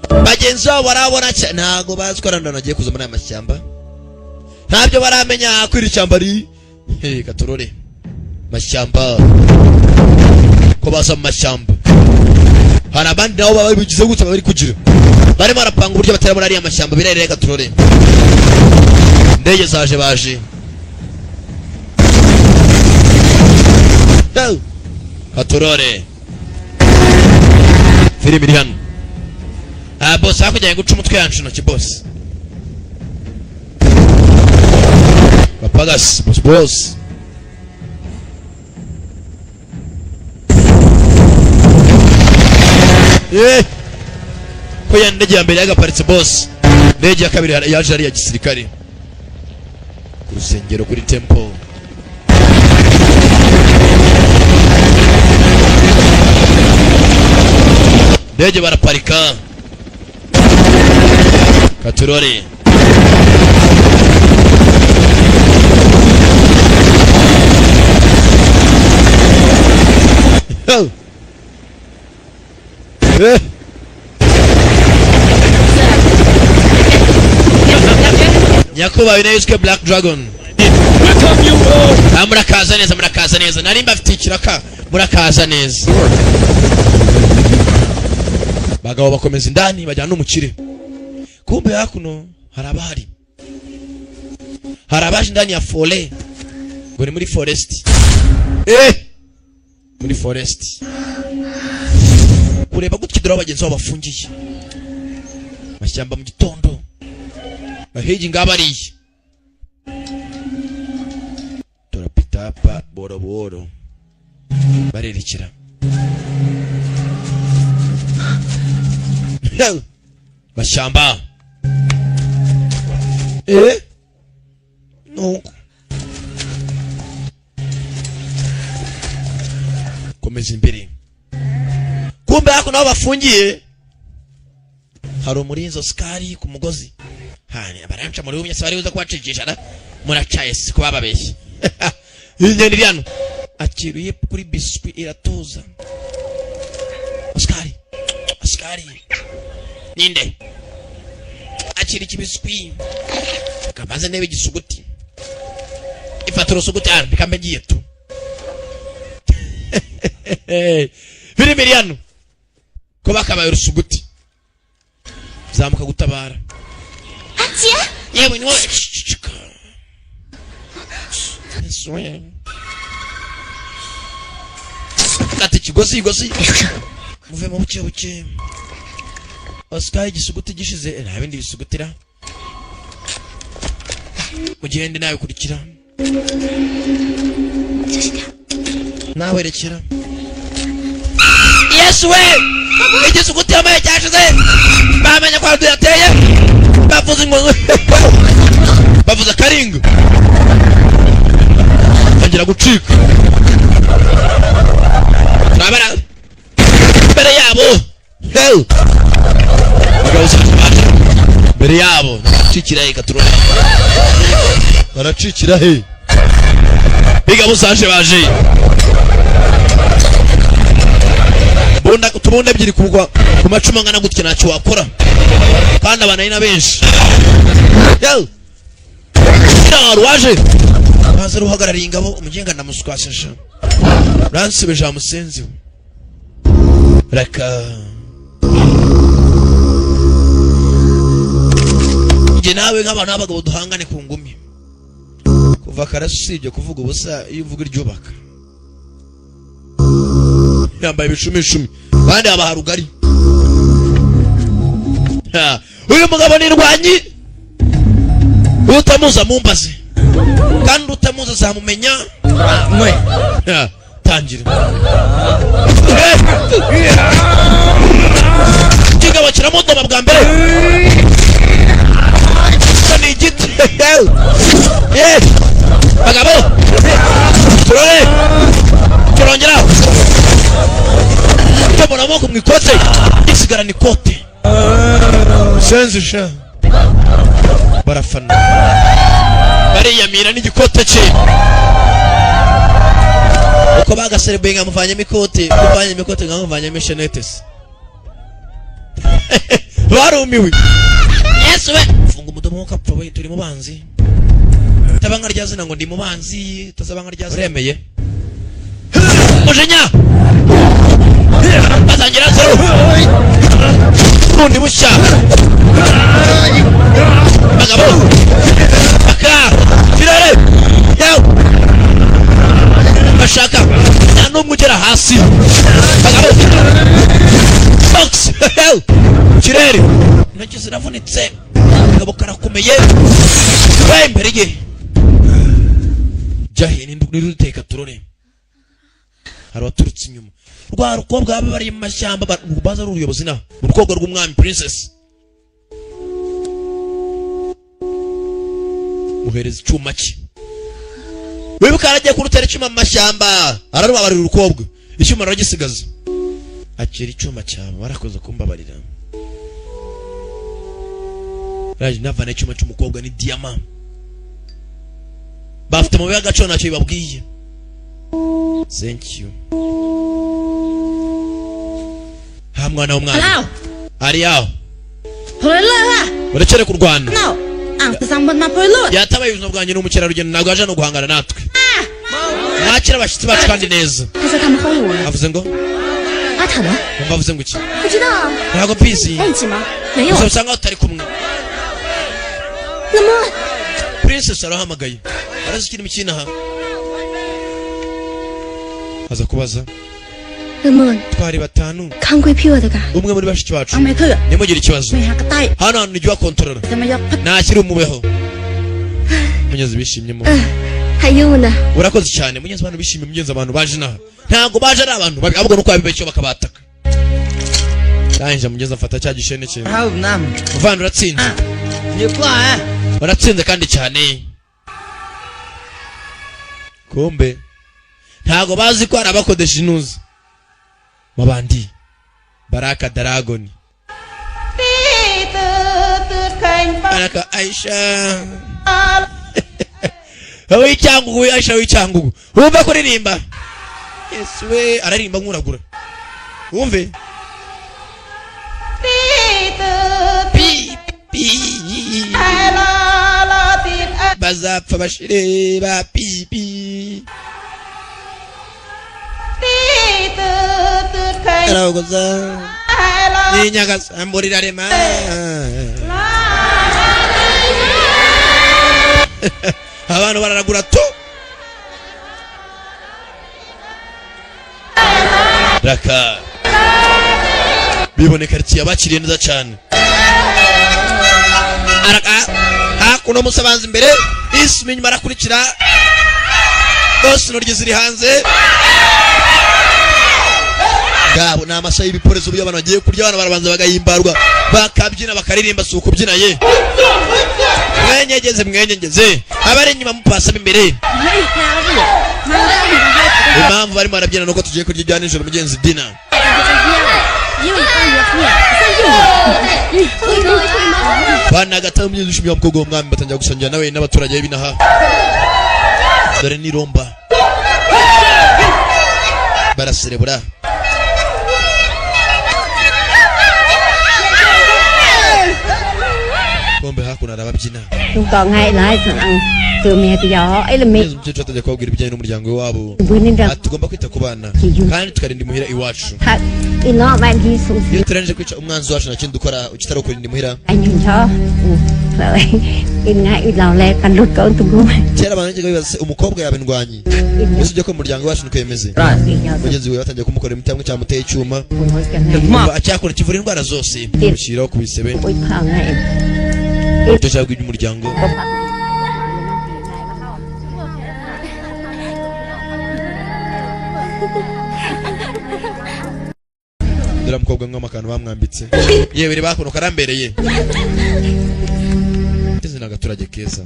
Bagenzi babo barabona cyane ntago bazikora nagiye kuza muri aya mashyamba. Ntabyo baramenya kwiri cyamba ari. Katurore. Mashyamba. Ko basa mu mashyamba. Hari abandi nabo babigize gutya bari kugira. barimo barapanga uburyo batera muri ariya mashyamba birereka turore. Ndege zaje baje. Katurore. Filimi iri hano. Boss hakujyanye guca umutwe yancu ntoki boss. Bapagas boss. Ko ya ndege ya mbere yagaparitse boss. Ndege ya kabiri yaje ari ya gisirikare. Urusengero kuri temple. Ndege baraparika. Katurore. Nyakuba binayiswe Black Dragon. Murakaza neza. Nari mbafite ikiraka. Murakaza neza. Bagabo bakomeza indani bajyana n'umukire. Kumbe hakuno harabari. Harabaje ndani ya fole. Ngo ni muri forest. Muri forest. Kureba gutkidura abagenzi babo bafungiye. Mashyamba mu gitondo. Bahigi ngabariye. Turapita hapa boro. Barerekera. Mashyamba. No. Komeza imbere. Kumbe hako nabo bafungiye. Hari umurinzi Oscar ku mugozi. Hani abaranca muri umye sari uza kwacicisha na muracaye siko bababeshye. Inyeni ryano. Akiruye kuri biscuit iratoza. Oscar. Ninde? Akiri kibiswi. Kabanza nebe gisuguti. Ifaturo suguti bikambe giye tu. Biri Miriano. Ko bakabaye urusuguti. Zamuka gutabara. Atia? Yewe ni wowe. Swear. Kati kigosi. Muve mu buke. Oscar igisuguti gishize nta bindi bisugutira. Mugende nawe kurikira. Nawe rekera. Yesu we! Igisuguti amaye cyashize. Bamenya kwa yateye. Bavuze ngo bavuze karinga. Bagira gucika. Nabara. Bere yabo. Bere yabo cicira ikaturone. Baracicira he. Biga musaje baje. Bunda kutubunda ebyiri kugwa ku macuma ngana gutya nacyo wakora. Kandi abana ina benshi. Waje. Baza ruhagarariye ingabo umugenga ndamuswasesha. Ransibe ja musenzi. Raka. Nge nawe nk'abantu abagabo duhangane ku ngumi. Kuva karasibye kuvuga ubusa iyo uvuga iryubaka. Yambaye ibicumi. Bandi abaharugari. Uyu mugabo ni rwanyi. Utamuza mumbaze. Kandi utamuza zamumenya. Mwe. Tangira. Kigabo kiramudoma bwa mbere. Ni igiti. Bagabo. Turongera. Tabona amoko mwikote. Isigara ni kote. Senzisha. Barafana. Bariyamira n'igikote cye. Uko bagaserebuye ngamuvanye mikote, kuvanye mikote ngamuvanye mishenetes. Barumiwe. Yesu we. Funga umudomo ukapfa we turi mu banzi. Tabanga ryazina ngo ndi mu banzi, tazabanga ryazina. Uremeye. Mujinya. Bazangira zero. bundi bushya bagabo aka kirere yaw bashaka nta n'umwe ugera hasi bagabo box kirere intoki ziravunitse agabo karakomeye imbere ye jahe niruteka turore hari waturutse inyuma rwa rukobwa baba bari mu mashyamba baza ari uruyobozi na mu rukobwa rw'umwami princess muhereza icyuma cye wibuka aragiye kurutera icyuma mu mashyamba ararubabarira urukobwa icyuma aragisigaza akira icyuma cyabo barakoze kumbabarira raje navana icyuma cy'umukobwa ni diamant bafite mu biyaga cyo nacyo bibabwiye thank you hamwana w'umwana ari yaho urekere kurwana yatabaye ubuzima bwanjye n'umukerarugendo ntabwo yaje no guhangana natwe mwakira abashyitsi bacu kandi neza avuze ngo umva avuze ngo iki ntabwo mbizi gusa usanga utari kumwe princess arahamagaye arazi ikirimo ikinaha aza kubaza twari batanu umwe muri bashiki bacu nimugire ikibazo hano hantu nijya ubakontorora ntakiri umubeho munyezi bishimyemo urakoze cyane munyezi abantu bishimye munyezi abantu baje inaha ntabwo baje ari abantu babi ahubwo nuko babibeshye bakabataka Danje munyezi afata cya gishene cye muvana uratsinze uratsinze kandi cyane kumbe ntago bazi ko arabakodesha inuzi mabandi Baraka Dragon Baraka Aisha wicyangugu Aisha wicyangugu wumva kuririmba Yesu we ararimba nkuragura wumve bazapfa bashire ba pipi aragoza ninyaga samburira rema abantu bararagura to raka biboneka riti abakiriye neza cyane araka hakuno musabanza imbere ismi nyuma arakurikira bose norgize iri hanze gabo na amasayi biporezo byo abantu bagiye kurya abantu barabanza bagahimbarwa bakabyina bakaririmba suko byina ye mwenyegeze abari nyuma mupasa imbere impamvu barimo barabyina nuko tugiye kurya ibya nijoro mugenzi dina bana gatamu mugenzi ushimye mukobwa w'umwami batangira gusangira nawe n'abaturage b'inaha dore ni romba baraserebura bombe hakuna arababyina còn hay lại thằng từ mẹ thì gió ấy là mẹ mchezo atajya kubabwira ibijyanye n'umuryango wabo tugomba kwita ku bana kandi tukarinda imuhira iwacu ino bandi sung iyo turanije kwica umwanzi wacu nta kindi dukora ukitari ukurinda imuhira anh cho vậy in ngay lao le kan lút cơn tụi cô kera abantu bagiye bibaza umukobwa yabe ndwanyi ese ujya ko umuryango wacu nuko yemeze mugenzi we batangiye kumukora imitamwe cyamuteye icyuma acyakora kivura indwara zose mushyiraho ku bisebe icyo cyangwa iby'umuryango dore mukobwa mw'amakano bamwambitse yewe biri bakono karambereye teze n'agaturage keza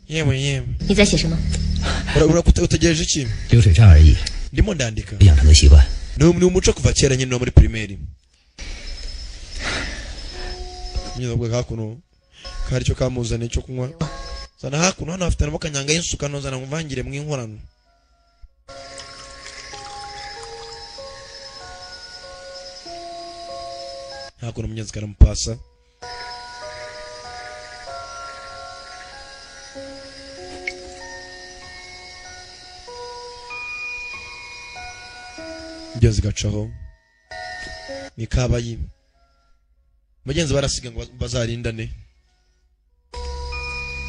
yewe 你在写什么？ utegereje iki 流水账而已， ndimo ndandika 养成的习惯。 ni umuco kuva kera nyine no muri primaire nyine hakuno kari cyo kamuzane cyo kunywa zana hakuno hano afite n'akanyanga y'insuka no zana muvangire mu inkorano hakuno munyenzi karamupasa mugenzi gacaho nikabayi mugenzi barasiga ngo bazarindane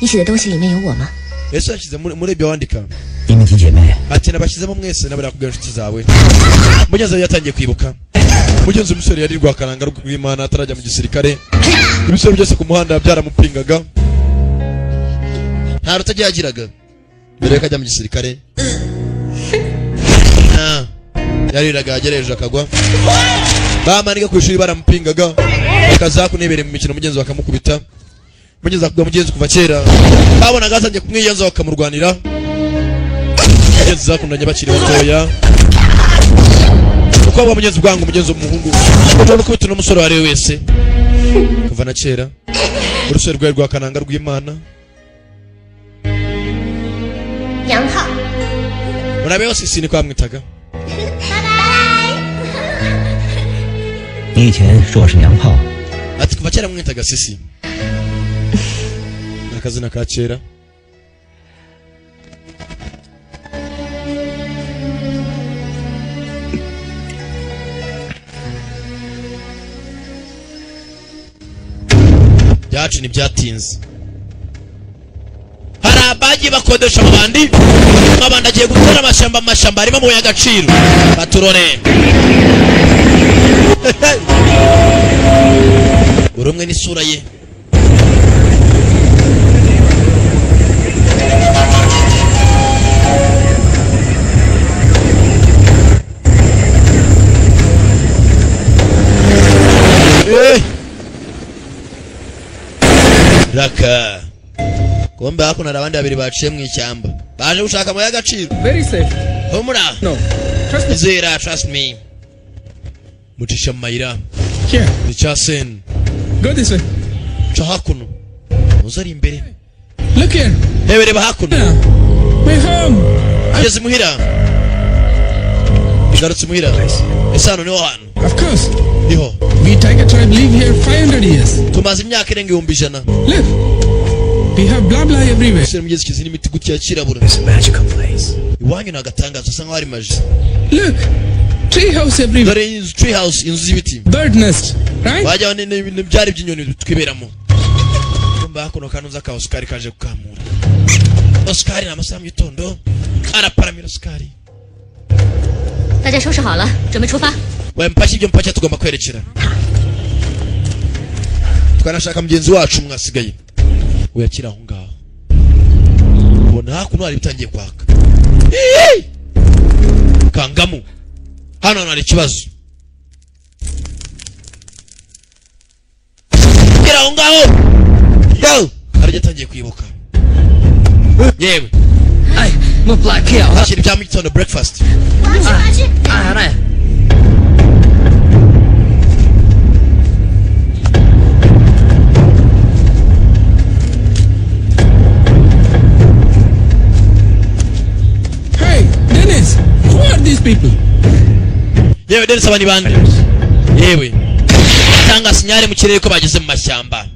你写的东西里面有我吗？ ese yashyize muri ibyo wandika 你们提姐妹， ati nabashyizemo mwese n'abarakubwira inshuti zawe mugenzi yatangiye kwibuka mugenzi umusore yari rwakaranga rw'Imana atarajya mu gisirikare ibisoro byose ku muhanda byaramupingaga nta rutajya yagiraga mbere yuko ajya mu gisirikare yariraga yagereje akagwa bamaniga ku ishuri baramupingaga akaza kunebereye mu mikino mugenzi bakamukubita mugenzi akugwa mugenzi kuva kera babonaga atangiye kumwiyenza bakamurwanira mugenzi zakundanye bakiri batoya uko aba mugenzi bwangu mugenzi w'umuhungu ushobora kubita n'umusore wari wese kuva na kera urusore rwari rwakananga rw'Imana 杨浩， murabe yose sini ko bamwitaga 你以前说我是娘炮， ati kuva kera mwitaga sisi akazina ka kera byacu ntibyatinze hari abagiye bakodesha amabandi amabandi agiye gutera amashyamba harimo amabuye y'agaciro baturore buri umwe n'isura ye raka kumbe hakuno hari abandi babiri baciye mu ishyamba baje gushaka amabuye y'agaciro Very safe. humura No. Trust me. izera trust me mucisha mu mayira Here, icyasen go this way. ca hakuno uzari imbere Look here. hebereba hakuno Yeah. My home. ageze imuhira igarutse imuhira ese hano niho hantu Of course. niho We Tiger tribe live here 500 years. tumaze imyaka irenga 1,000 Live. We have blah blah everywhere. sire mugezi kizi n'imiti gutya kirabura it's a magical place. iwanyu nagatangaza asa nkaho ari maji Look. Tree house everywhere. dore inzu tree house inzu z'ibiti Bird nest. Right? wajya n'ibyari by'inyoni twiberamo kumba hakuno kanuza ka Oscar kaje kukamura Oscar na amasaha mu gitondo araparamira Oscar 大家收拾好了，准备出发。 we mpashye ibyo mpashye tugomba kwerekera twanashaka mugenzi wacu mwasigaye uyakira aho ngaho ubona hakuno hari bitangiye kwaka kangamu hano hari ikibazo gira aho ngaho yo hari gitangiye kwibuka yewe Hey, my black kill. hashyira ibya mu gitondo breakfast 我要去，我要去。 Ah, right. Hey, Dennis. Who are these people? yewe Dennis abani bande yewe tanga sinyare mu kirere ko bageze mu mashyamba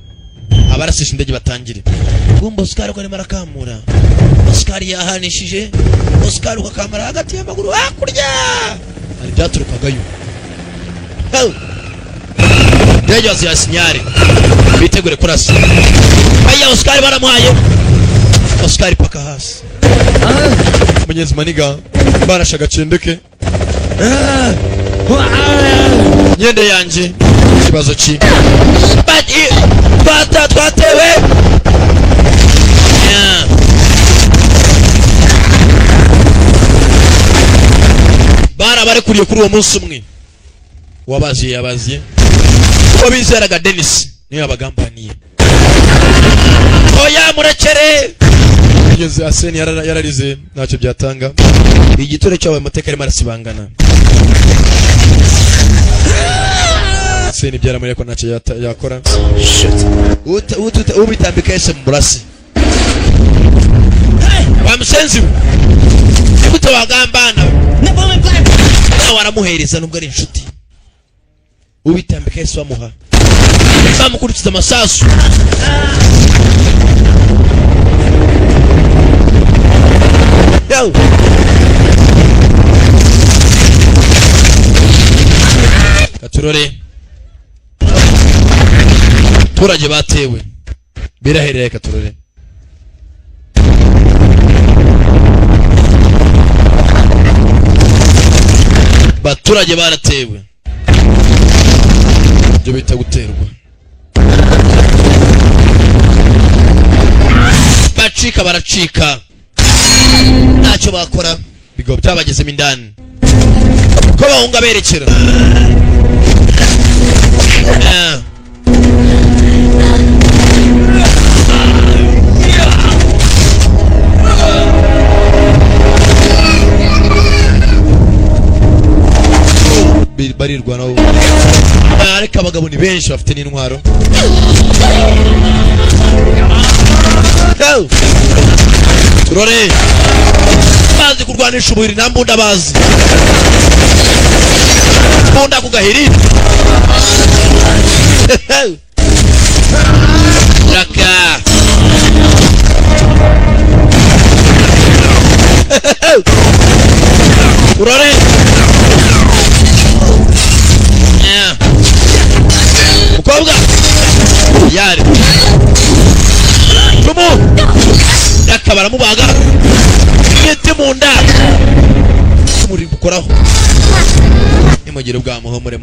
abarasisha indege batangire gumba Oscar ko arimo arakamura Oscar yahanishije Oscar ukakamara hagati y'amaguru hakurya ari byaturukagayo ndege ya sinyare bitegure kurasa aya Oscar baramuhaye Oscar paka hasi munyezi maniga barashaga cendeke nyende yanje kibazo ki bata twatewe barabarekuriye kuri uwo munsi umwe wabaziye yabaziye ko bizeraga Dennis niyo yabagambaniye oya murekere Mugezi Aseni yararize ntacyo byatanga igitore cyawe amateka arimo arasibangana Aseni byaramuriye ko ntacyo yakora ubitambika ese murasi bamusenzi gute wagambana waramuhereza nubwo ari inshuti ubitambika ese wamuha bamukurikiza amasasu yo turore turage batewe birahereye ka turore baturage baratewe byo bita guterwa bacika baracika ntacyo bakora bigo byabagezemo indani ko bahunga berekera barirwa nabo ariko abagabo ni benshi bafite n'intwaro turore bazi kurwanisha ubuhiri nta mbunda bazi mbunda ku gahiri raka turore mukobwa yari tumu yakabara mubaga yete munda muri gukoraho imugire bwa muhomore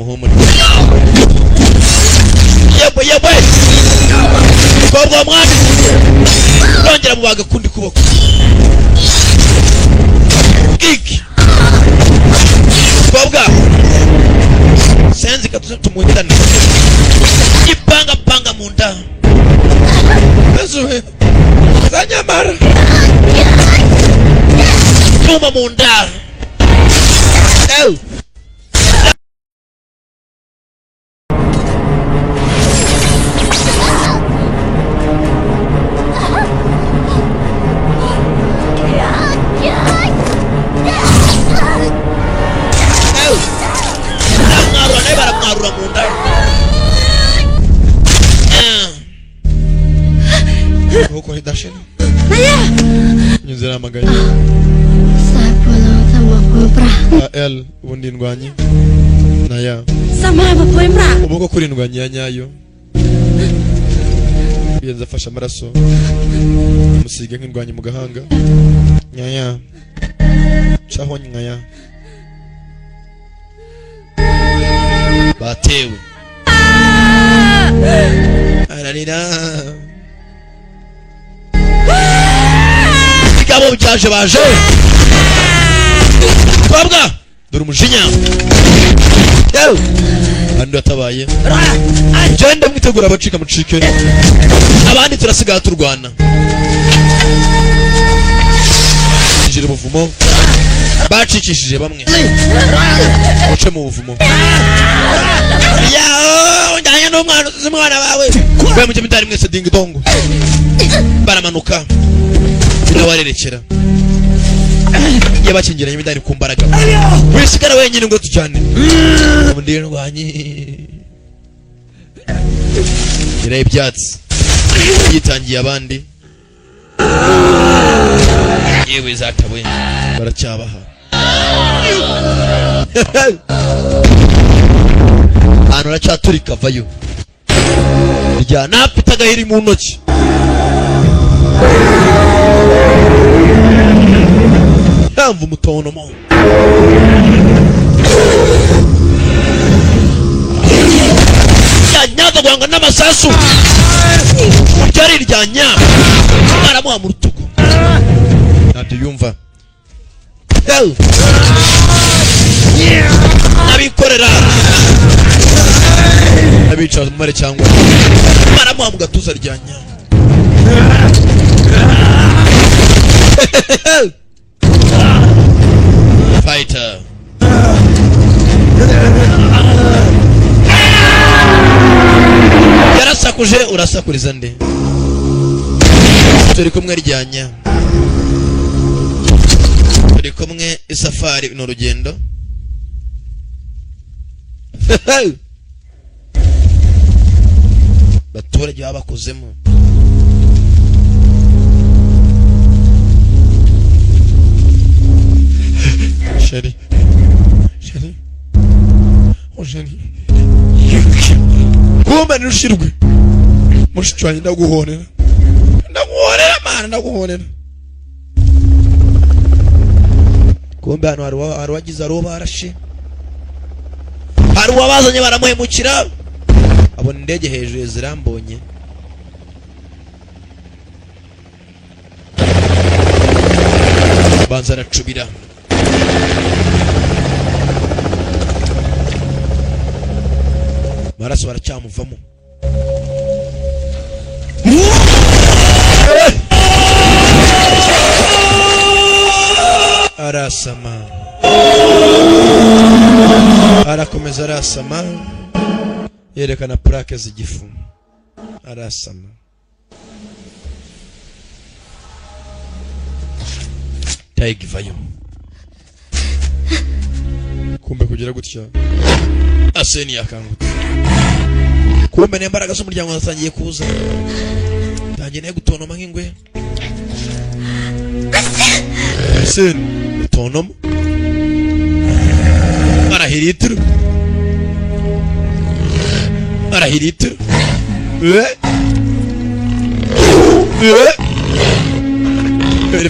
yebwe mukobwa wa mwami yongera mubaga kundi kuboko iki mukobwa senzi katuze tumuhitane ipanga munda azuwe zanyamara tuma munda Kok hidashin? Naya. Nyuzera maganya. Sapolo sama Pempra. El wundindwanyi. Naya. Sama Pempra. Ubwo kurindwanyi ya nyayo. Yenza fasha amaraso. Musige nk'indwanyi mu gahanga. Nyaya. Chaho nyaya. Batewe. Ararira. Kabo byaje baje. Kwabwa dore umujinya. Yo. Andi atabaye. Agenda mwitegura abacika mucike. Abandi turasigaye turwana. Jire buvumo. Bacikishije bamwe. Uce mu buvumo. Ya, ndanya n'umwana uzimwana bawe. Bwe muje mitari mwese dingi dongo. Baramanuka. Nawarerekera. Yabakingiranye midari ku mbaraga. Wisigara wenyine ngo tujyane. Ndindwanyi. Ira ibyatsi. Yitangiye abandi. Yewe zatawe. Baracyabaha. Hano racyaturika vayo. Rya napita gahiri mu ntoki. Namvu mutono mo. Nyaga gwanga n'amasasu. Ryari ryanya. Aramuha mu rutugu. Ntabyo yumva. Nabikorera. Nabicara mu mare cyangwa. Aramuha mu gatuza ryanya. Fighter. Yarasakuje urasakuriza nde? Turi kumwe ryanya. Turi kumwe isafari n'urugendo. Baturage babakozemo. Chérie. Oh chérie. kumbe nirushirwe mushicanye ndaguhonera mana ndaguhonera kumbe hano hari wagize aroba arashe hari wabazanye baramuhemukira abona indege hejuru zirambonye banza aracubira maraso baracyamuvamo arasama arakomeza arasama yerekana plaque z'igifu arasama tayigivayo kumbe kugira gutya Aseni yakangutse kumbe n'imbaraga z'umuryango zatangiye kuza tangiye gutonoma nk'ingwe Aseni tonoma arahiritra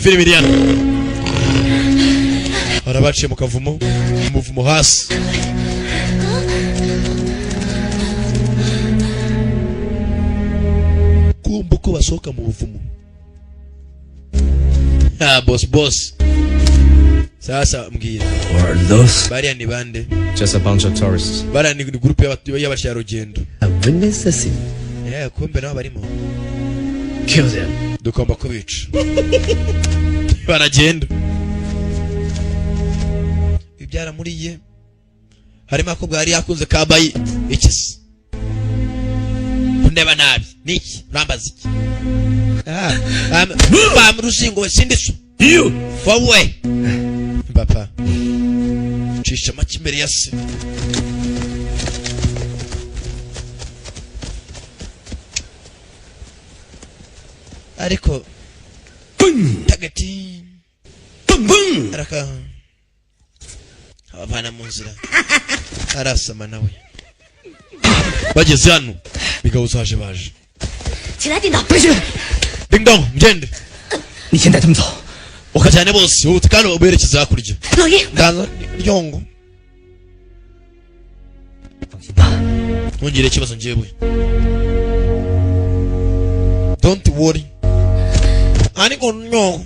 film iriana arabaciye mu kavumo umuvumo hasi kumbe ko basohoka mu buvumo boss sasa mbwira What are those? bariya ni bande Just a bunch of tourists. bariya ni group y'abashyarugendo Witnesses. kumbe nabo barimo Kill them. dukomba kubica baragenda ibyaramuriye harimo akobwa yari yakunze kabayi ikisi kundeba nabi niki urambaza iki bamurushingo we sindiso wowe papa cisha make imbere ya se ariko tagati araka abana mu nzira arasama nawe bageze hano bigabo zaje baje 起来，叮当！ ding dong mgende 你先带他们走。 ukajyane bose utikano uberekeza hakurya 老爷， ndaza ryongo 放心吧， ntugire ikibazo njyewe don't worry ariko nyongo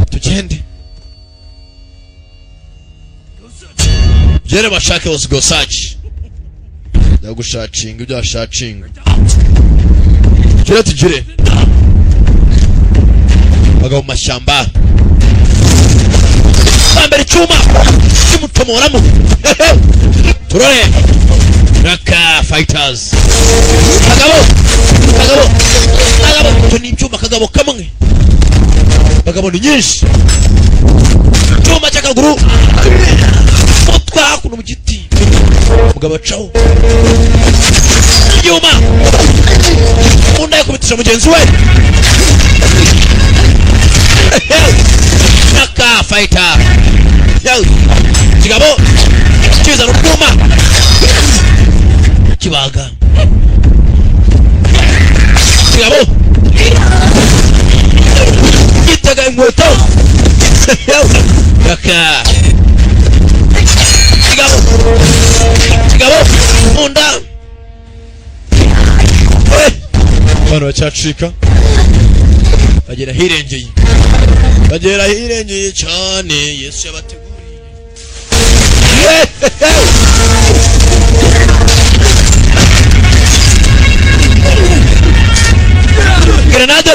tugende jere bashake bose go search ndagushacinga ibyo washacinga jere tugire baga mu mashyamba bambere icyuma kimutomoramo turore raka fighters kagabo cyo ni icyuma kagabo kamwe bagabo ni nyinshi icyuma cy'akaguru mutwakuno mu giti mugabo caho icyuma unda yakubitisha mugenzi we raka fighter kigabo kiza rukuma kibaga kigabo gitaga inkweto raka kigabo munda bano bacyacika bagera hirengeye cyane Yesu yabateguriye grenade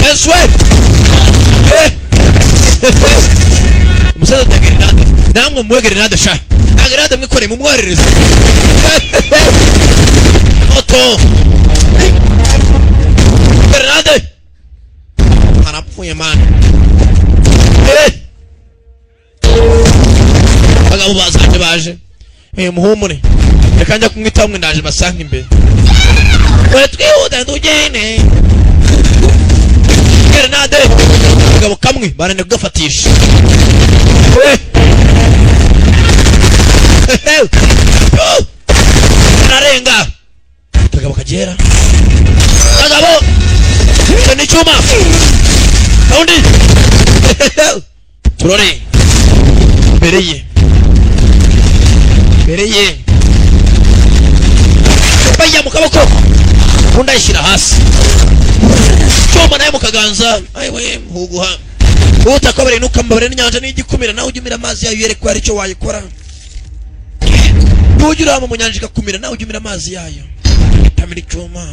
Yesu umusaza ta grenade namwe muwe grenade sha grenade mwikore mu mwarereza moto grenade anapfuye man bagabo baje muhumure reka njya kumwita mwe ndaje basanga imbere we twihuta tugene grenade bagabo kamwe barane kugafatisha narenga kagabo kagera kagabo ni chuma kaundi turore bereye baya mu kaboko undi ayishyira hasi chuma naye mu kaganza ayiwe mpuguha utakobere nukamabare n'inyanja n'igikumira nawe ujumira amazi yayo yerekwa ari cyo wayikora nujura mu nyanja ikakumira nawe ujumira amazi yayo tamiri chuma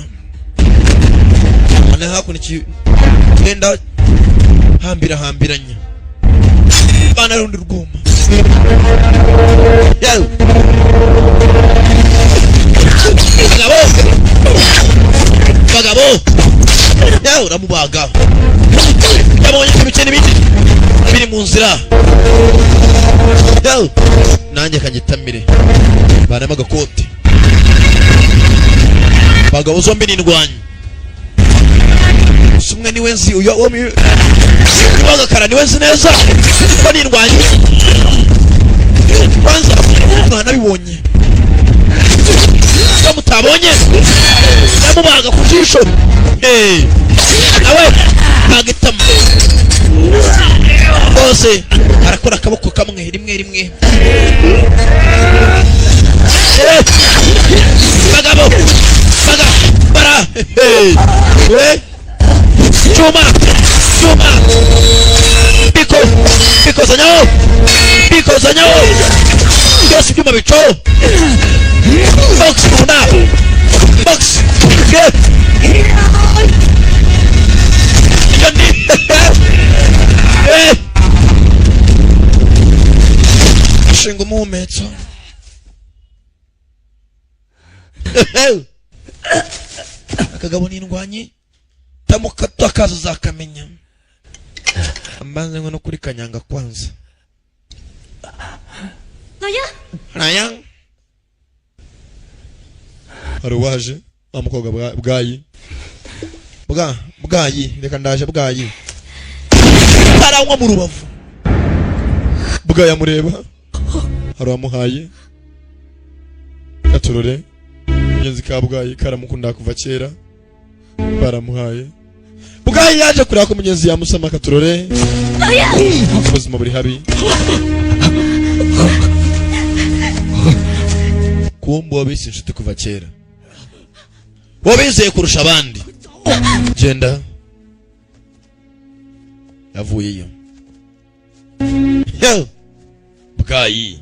ana hakuni ki enda hambiranya bana rundi ruguma yao bagabo yao ramubaga yabonye kimikene biri mu nzira yao nanjye kanyitamire bana magakote bagabo zombi n'indwanyi sumwe ni wenzi uyo womi wagakara ni wenzi neza ko n'indwanyi kwanza mwana bibonye mutabonye namubaga ku jisho nawe bagitama bose arakora akaboko kamwe rimwe bagabo bara chuma piko zanyo yes byuma bico box get shingo mumetso akagabo n'indwanyi tamukata kaza zakamenya ambanze ngo no kuri kanyanga kwanza Ryan Haruwaje amukobwa bwayi reka ndaje bwayi aranywa mu rubavu bwayi amureba haramuhaye katurore ngenzi ka bwayi karamukunda kuva kera baramuhaye bwayi yaje kurako mugenzi yamusama katurore ubuzima buri habi kumbo bise inshuti kuva kera wabizeye kurusha abandi genda yavuyeyo bwayi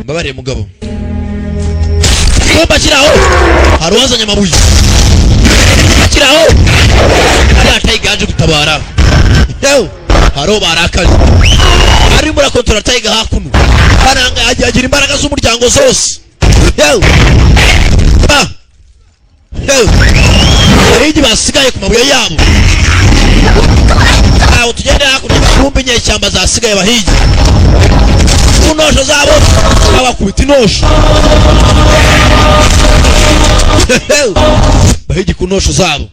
mbabariye mugabo kumba kiraho haruwazanye amabuye kiraho arataye ganje gutabara haro barakaje ari muri kontora tayiga hakuno baranga agira imbaraga z'umuryango zose Hiji basigaye ku mabuye yabo aho tugende hakuno kumbi nyeshyamba zasigaye bahigi kunosho zabo abakubita inosho bahigi kunosho zabo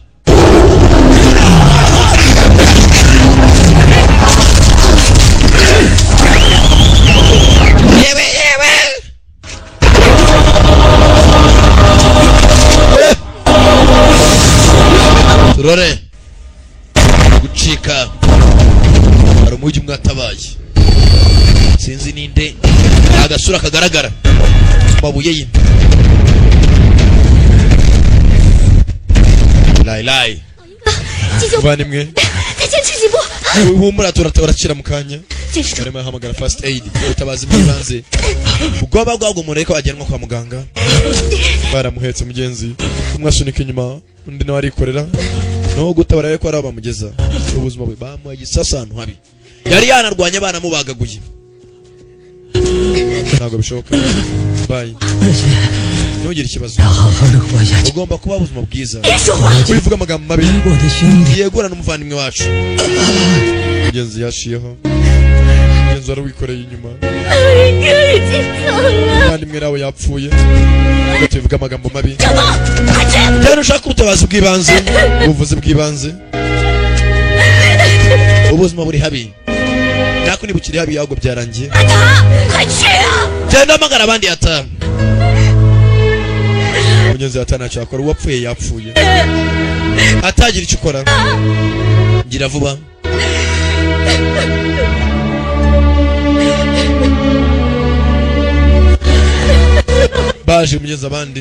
turore gucika hari umujyi mwatabaye sinzi ninde agasura kagaragara mabuye y'indi lai vanimwe humura turacira mukanya barema hamagara first aid utabazi mwibanze ugoba bwagwo mureko agenwa kwa muganga baramuhetse mugenzi umwasunika inyuma undi nawe arikorera no gutabara yuko ari abamugeza ubuzima bwe bamuye sasantu habi yari yanarwanye bana mubagaguye ntabwo bishoboka bye ntugire ikibazo ugomba kuba ubuzima bwiza wivuga amagambo mabi yegura n'umuvandimwe wacu mugenzi yashiyeho mugenzi wari wikoreye inyuma 林哥已经走了。 kandi mwe nawe yapfuye ngo tuvuga amagambo mabi 小东，快去！ cyane ushaka ubutabazi bw'ibanze ubuvuzi bw'ibanze ubuzima buri habi nako niba ukiri habi ahubwo byarangiye 快去啊！ genda amagara abandi yata Mugenzi yata ntacyo yakora uwapfuye yapfuye atagira icyo ukora gira vuba baje mugenzi abandi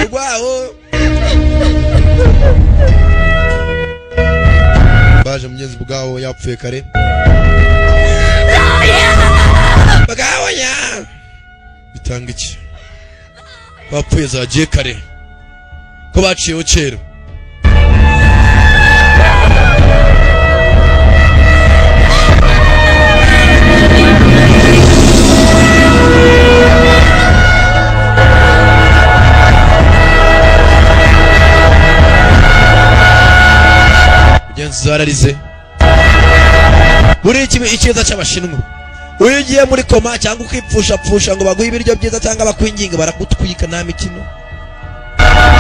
rwaho baje mugenzi bwawo yapfuye kare bagawo ya bitanga iki bapfuye zagiye kare ko baciyeho kera mugenzi zararize buri ikiza cy'abashinwa uyu ugiye muri koma cyangwa ukipfusha ngo baguhe ibiryo byiza cyangwa bakwinginga barakutwika nta mikino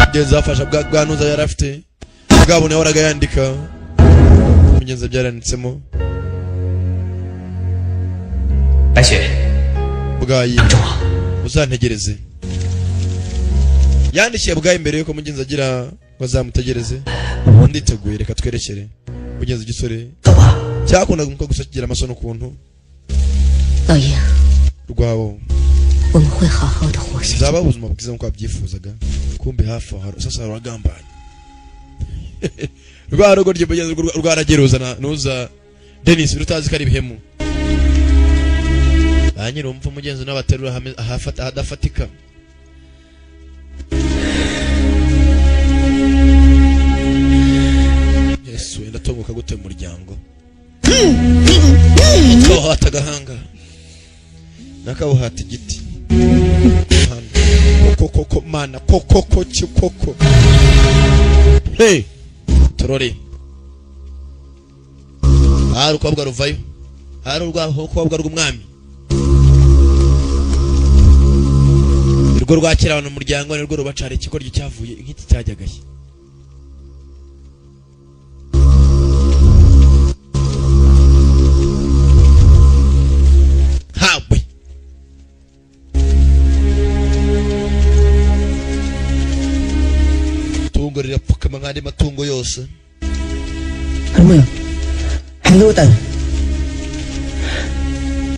mugenzi wafasha bwanuza yari afite bwabone yahoraga yandika mugenzi byaranditsemo 白雪 bwayi 等着我 uzantegereze yandikiye bwayi imbere yuko mugenzi agira ngo azamutegereze nditeguye reka twerekere mugenzi gisore 走吧 cyakundaga umukobwa gusa kigira amasono ukuntu 老爷， rwabo 我们会好好的活下去。 zaba ubuzima bwiza nk'uko babyifuzaga kumbe hafi aho sasa uragambana rwa rugo ry'umugenzi rwarageruza nuza Dennis rutazi ko ari ibihemu banyira umva umugenzi n'abaterura ahafata hadafatika Yesu ndatongoka gute mu muryango kohata gahanga nakawuhata igiti koko mana koko chikoko hey torore arukobwa ruvayo arukobwa rw'umwami irwo rwakirana umuryango nirwo rubacari ikikoryo cyavuye nk'iki cyajyagaye habwe tungo rirapfukama nk'andi matungo yose Hello Hello Tần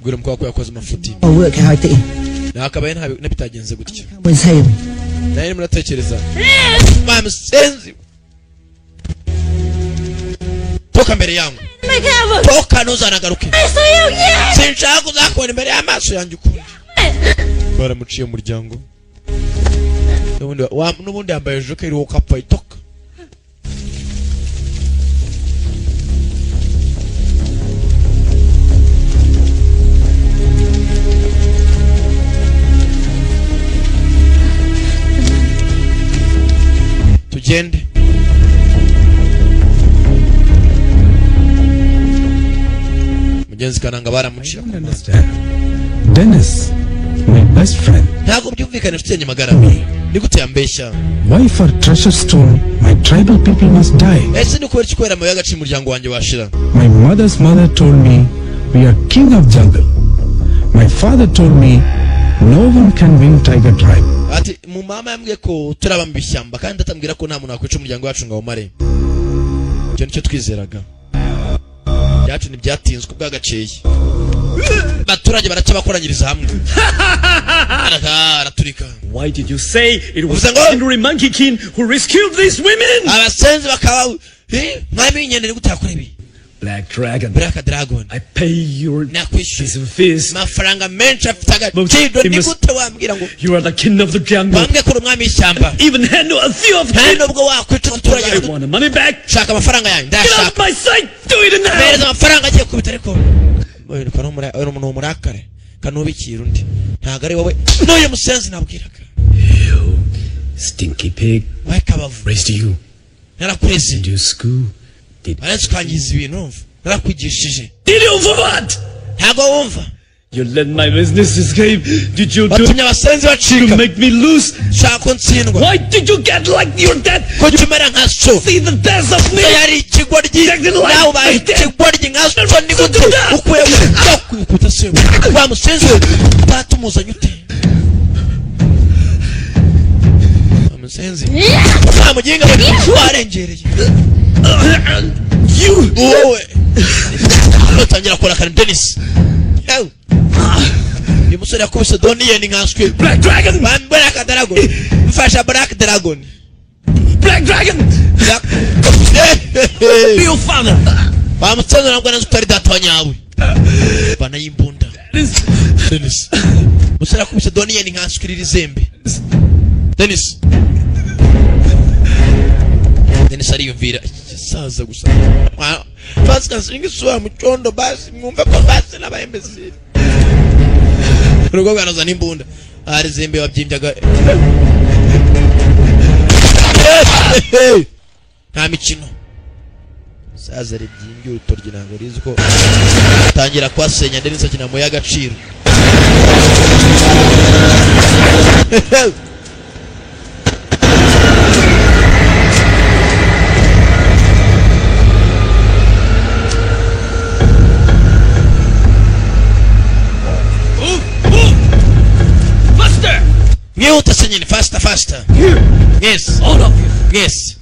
gwira mukwa yakoze amafuti vừa cái hai tỷ nakabaye nabitagenze gutya mình xem naye muratekereza mama senzi toka mbere yangu toka ntuzanagaruke sinshaka kuzakubona imbere y'amaso yanjye ukundi baramuciye umuryango n'ubundi yambaye joke iriho kapa itoka tugende mugenzi kananga baramuciye Dennis, my best friend. ntabwo byumvikana nshuti magara ni gute yambeshya Why for treasure stone my tribal people must die? ese ni kubera iki kwera amabuye y'agaciro umuryango wanjye washira My mother's mother told me we are king of jungle. My father told me no one can win tiger tribe. ati mu mama yambwiye ko turaba mu bishyamba kandi atambwira ko nta muntu wakwica umuryango wacu ngo awumare icyo nicyo twizeraga byacu ntibyatinzwe bw'agaceye abaturage baraca bakoranyiriza hamwe araturika Why did you say it was Uvuze ngo- Henry Monkey King who rescued these women? abasenzi bakaba mwami w'inyene gutakora ibi Black Dragon, Black Dragon I pay your nakwishyuye piece of fish. amafaranga menshi afite agaciro But ni you must- gute wambwira ngo You are the king of the jungle. wambwiye ko uri umwami w'ishyamba Even handle a few of nta them. nubwo wakwica abaturage I want the money back. shaka amafaranga yanjye Get out of ndayashaka my sight. Do it mpereza now. amafaranga agiye kubita ariko umuntu w'umurakare kanubikira undi ntabwo ari wowe n'uyu musenzi nabwiraga You stinky pig. wahe kabavu Raised you. narakureze Send you to school. Did aretse ukangiza ibintu urumva narakwigishije you for what? ntago wumva You let my business escape. Did you do batumye abasenzi to bacika make me lose? shaka ntsindwa Why did you get like your dad? ko kimera nka so See the death of me. yari ikigoryi nawe ubaye ikigoryi nka so ni gute ukuye kwikuta se wa musenzi we batumuzanye ute musenzi bamuginga warengereye wowe utangira kora kan Dennis uyu musore yakubise Donnie ni nkanswe Black Dragon. Black Dragon mfasha Black Dragon Black Dragon. Your father. bamusenzi nabwo nazo utari data wanyawe bana yimbunda Dennis musore yakubise Donnie ni nkanswe rizembe Dennis ariyumvira saza gusa Pascal singiswa mucondo basi mwumva ko basi nabayembezi rugo bwanoza nimbunda ari zembe wabyimbyaga nta mikino saza ribyimbye urutoryi ntabwo rizi ko tangira kwasenya Dennis akina mu y'agaciro Mute senyini faster. Yes. All of you. Yes.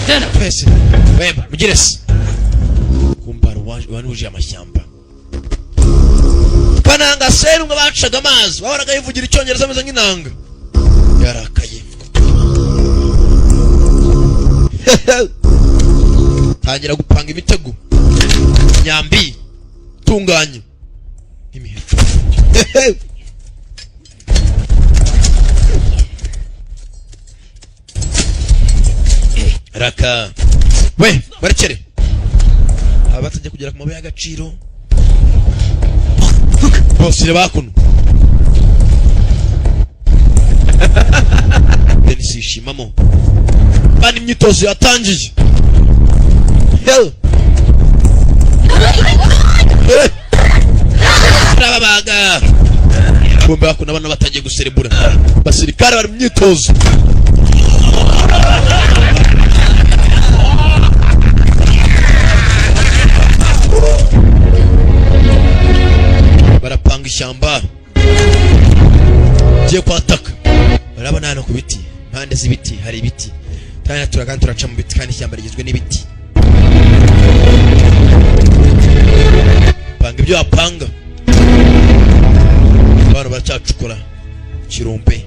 Stand up. Yes. Wemba, mugiresi. Kumbaro wanuje amashyamba. Kananga seru ngo bacaga amazi. Bahoraga yivugira icyongereza ameze nk'inanga. Yarakaye. Tangira gupanga imitego. Nyambi. Tunganye. Imiheto. Raka we barekere abatajya kugera ku mabuye y'agaciro bose bakuno Dennis ishimamo bani imyitozo yatangiye rababaga bombe bakuno abana batangiye guserebura basirikare bari imyitozo barapanga ishyamba giye kwataka barabona hano ku biti impande z'ibiti hari ibiti kandi turagana turaca mu biti kandi ishyamba rigizwe n'ibiti panga ibyo apanga abantu baracacukura kirombe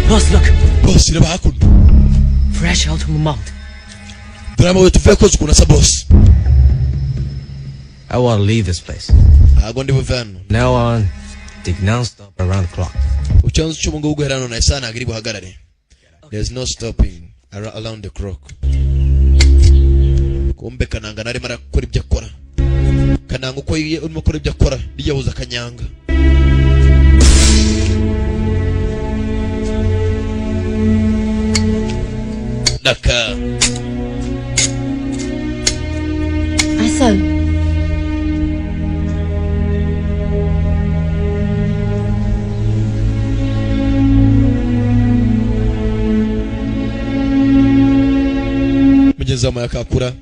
Boss, look. boss reba hakuno Fresh out from the mount. drama wetu veko zikuna sa boss I want to leave this place. ago ndi buvano Now on, dig non-stop around the clock. uchanzo cy'umungo guherano na isana agiri buhagarare. There's no stopping around the clock. Kumbe Kananga nari marakora ibyo akora. Kananga uko urimo gukora ibyo akora riyahuza Kanyanga. Daka Asa. mugeze amayakakura.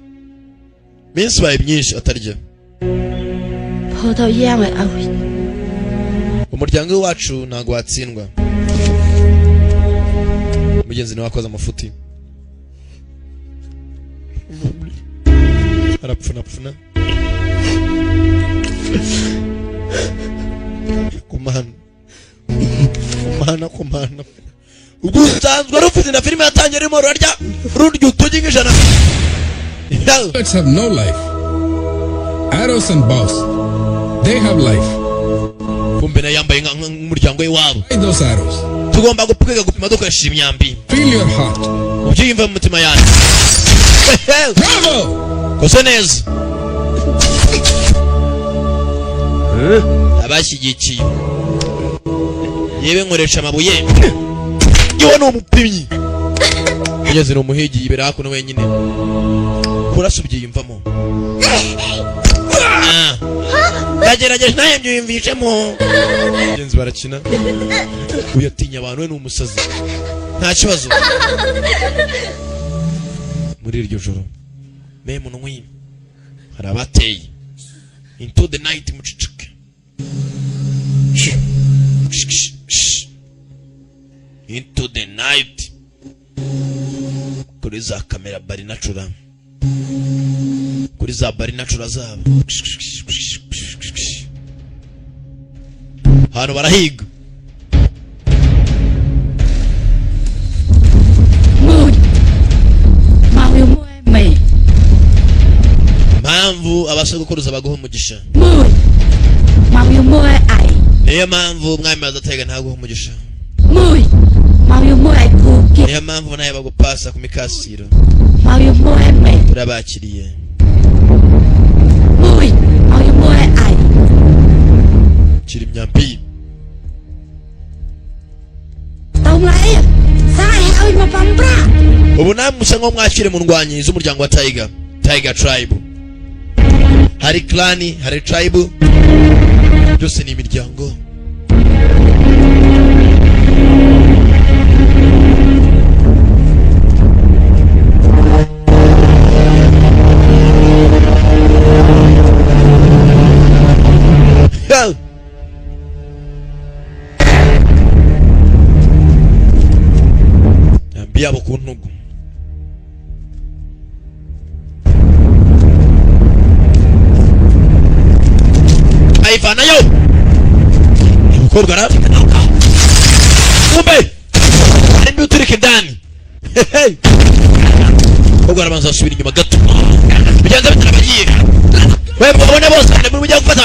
Minsi baye myinshi atarya. Podo yawe awi. Umuryango wacu ntago watsindwa. Mugenzi ni wakoze amafuti. Arapfuna. Kumana. Ugusanzwe rufite na filime yatangiye rimo rarya rundi utuginga ijana. Let's have no life. Arrows and bows, they have life. Kumbe na yambaye nk'umuryango we wabo. Why those arrows? Tugomba gupega gupima dukoresheje imyambi. Feel your heart. Ubyiyumva mu mutima yanyu. Bravo! Kose neza. Abashyigikiye. Yewe nkoresha amabuye. Yewe no umupimyi. Mugeze no muhigi yibera hakuno wenyine. kurasa ubyiyumvamo. Bagerageje naye mbyiyumvishemo. Genzi barakina. Uyatinya abantu we n'umusazi. Nta kibazo. Muri iryo joro memu n'umwe harabateye into the night mucicike. Into the night. Kuri za kamera bari natural. Kuri za bari natural zabo. Hano barahiga. Mpamvu abasogokuruza baguha umugisha. Niyo mpamvu umwami azatega ntaguha umugisha. Niyo mpamvu naye bagupasa ku mikasiro. Urabakiriye. Kiri myambi. Ubu namusa nko mwakire mu ndwanyi z'umuryango wa Tiger Tribe. Hari clan, hari tribe. Byose ni imiryango. Ambia abo ku ntugu. Aivana yo. Mukobwa ra. Kumbe. Nimbi uturike ndani. Hey. Mukobwa arabanza asubira inyuma gato. Bigenze bitarabagiye. Wewe babone bose nimbi mujya gufata.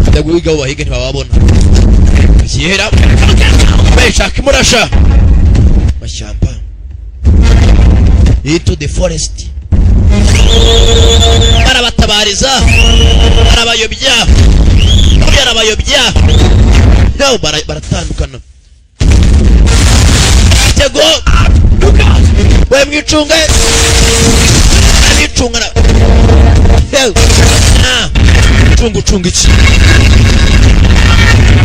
Ndaguhiga ubahige ntibababona. Kihera. Beshaka imurasha. Mashyamba. Into the forest. Barabatabariza. Barabayobya. Barabayobya. Nao baratandukana. Tego. Wewe mwicunge. Mwicungana. Chungu iki.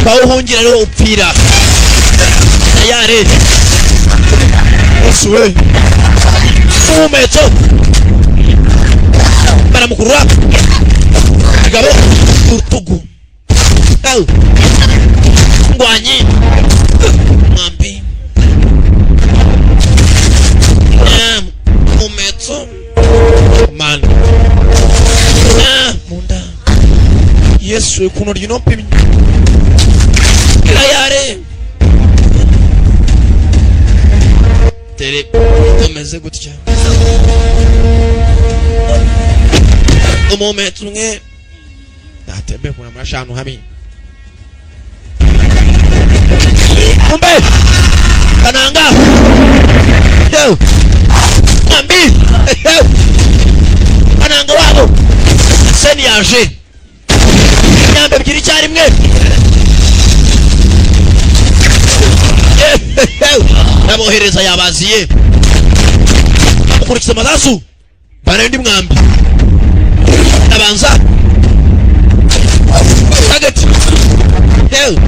Bawuhungira rero upfira. Yare. Suwe. Umeto. Baramukurura. Gabo urutugu. Ngwanyi. Mwambi. Umeto. Man. Munda. Yesu kuno ryinopi. Yare. Tere tumeze gutya. Umumetu nge natembe kuna mashanu hami. Kumbe kananga. Yo. Mambi. Yo. Kananga wabo. Seni yaje. Nyambe bikiri cyari mwe. Nabohereza yabaziye. Ukurikiza amazasu. Bana ndi mwambi. Nabanza. Target. Hell.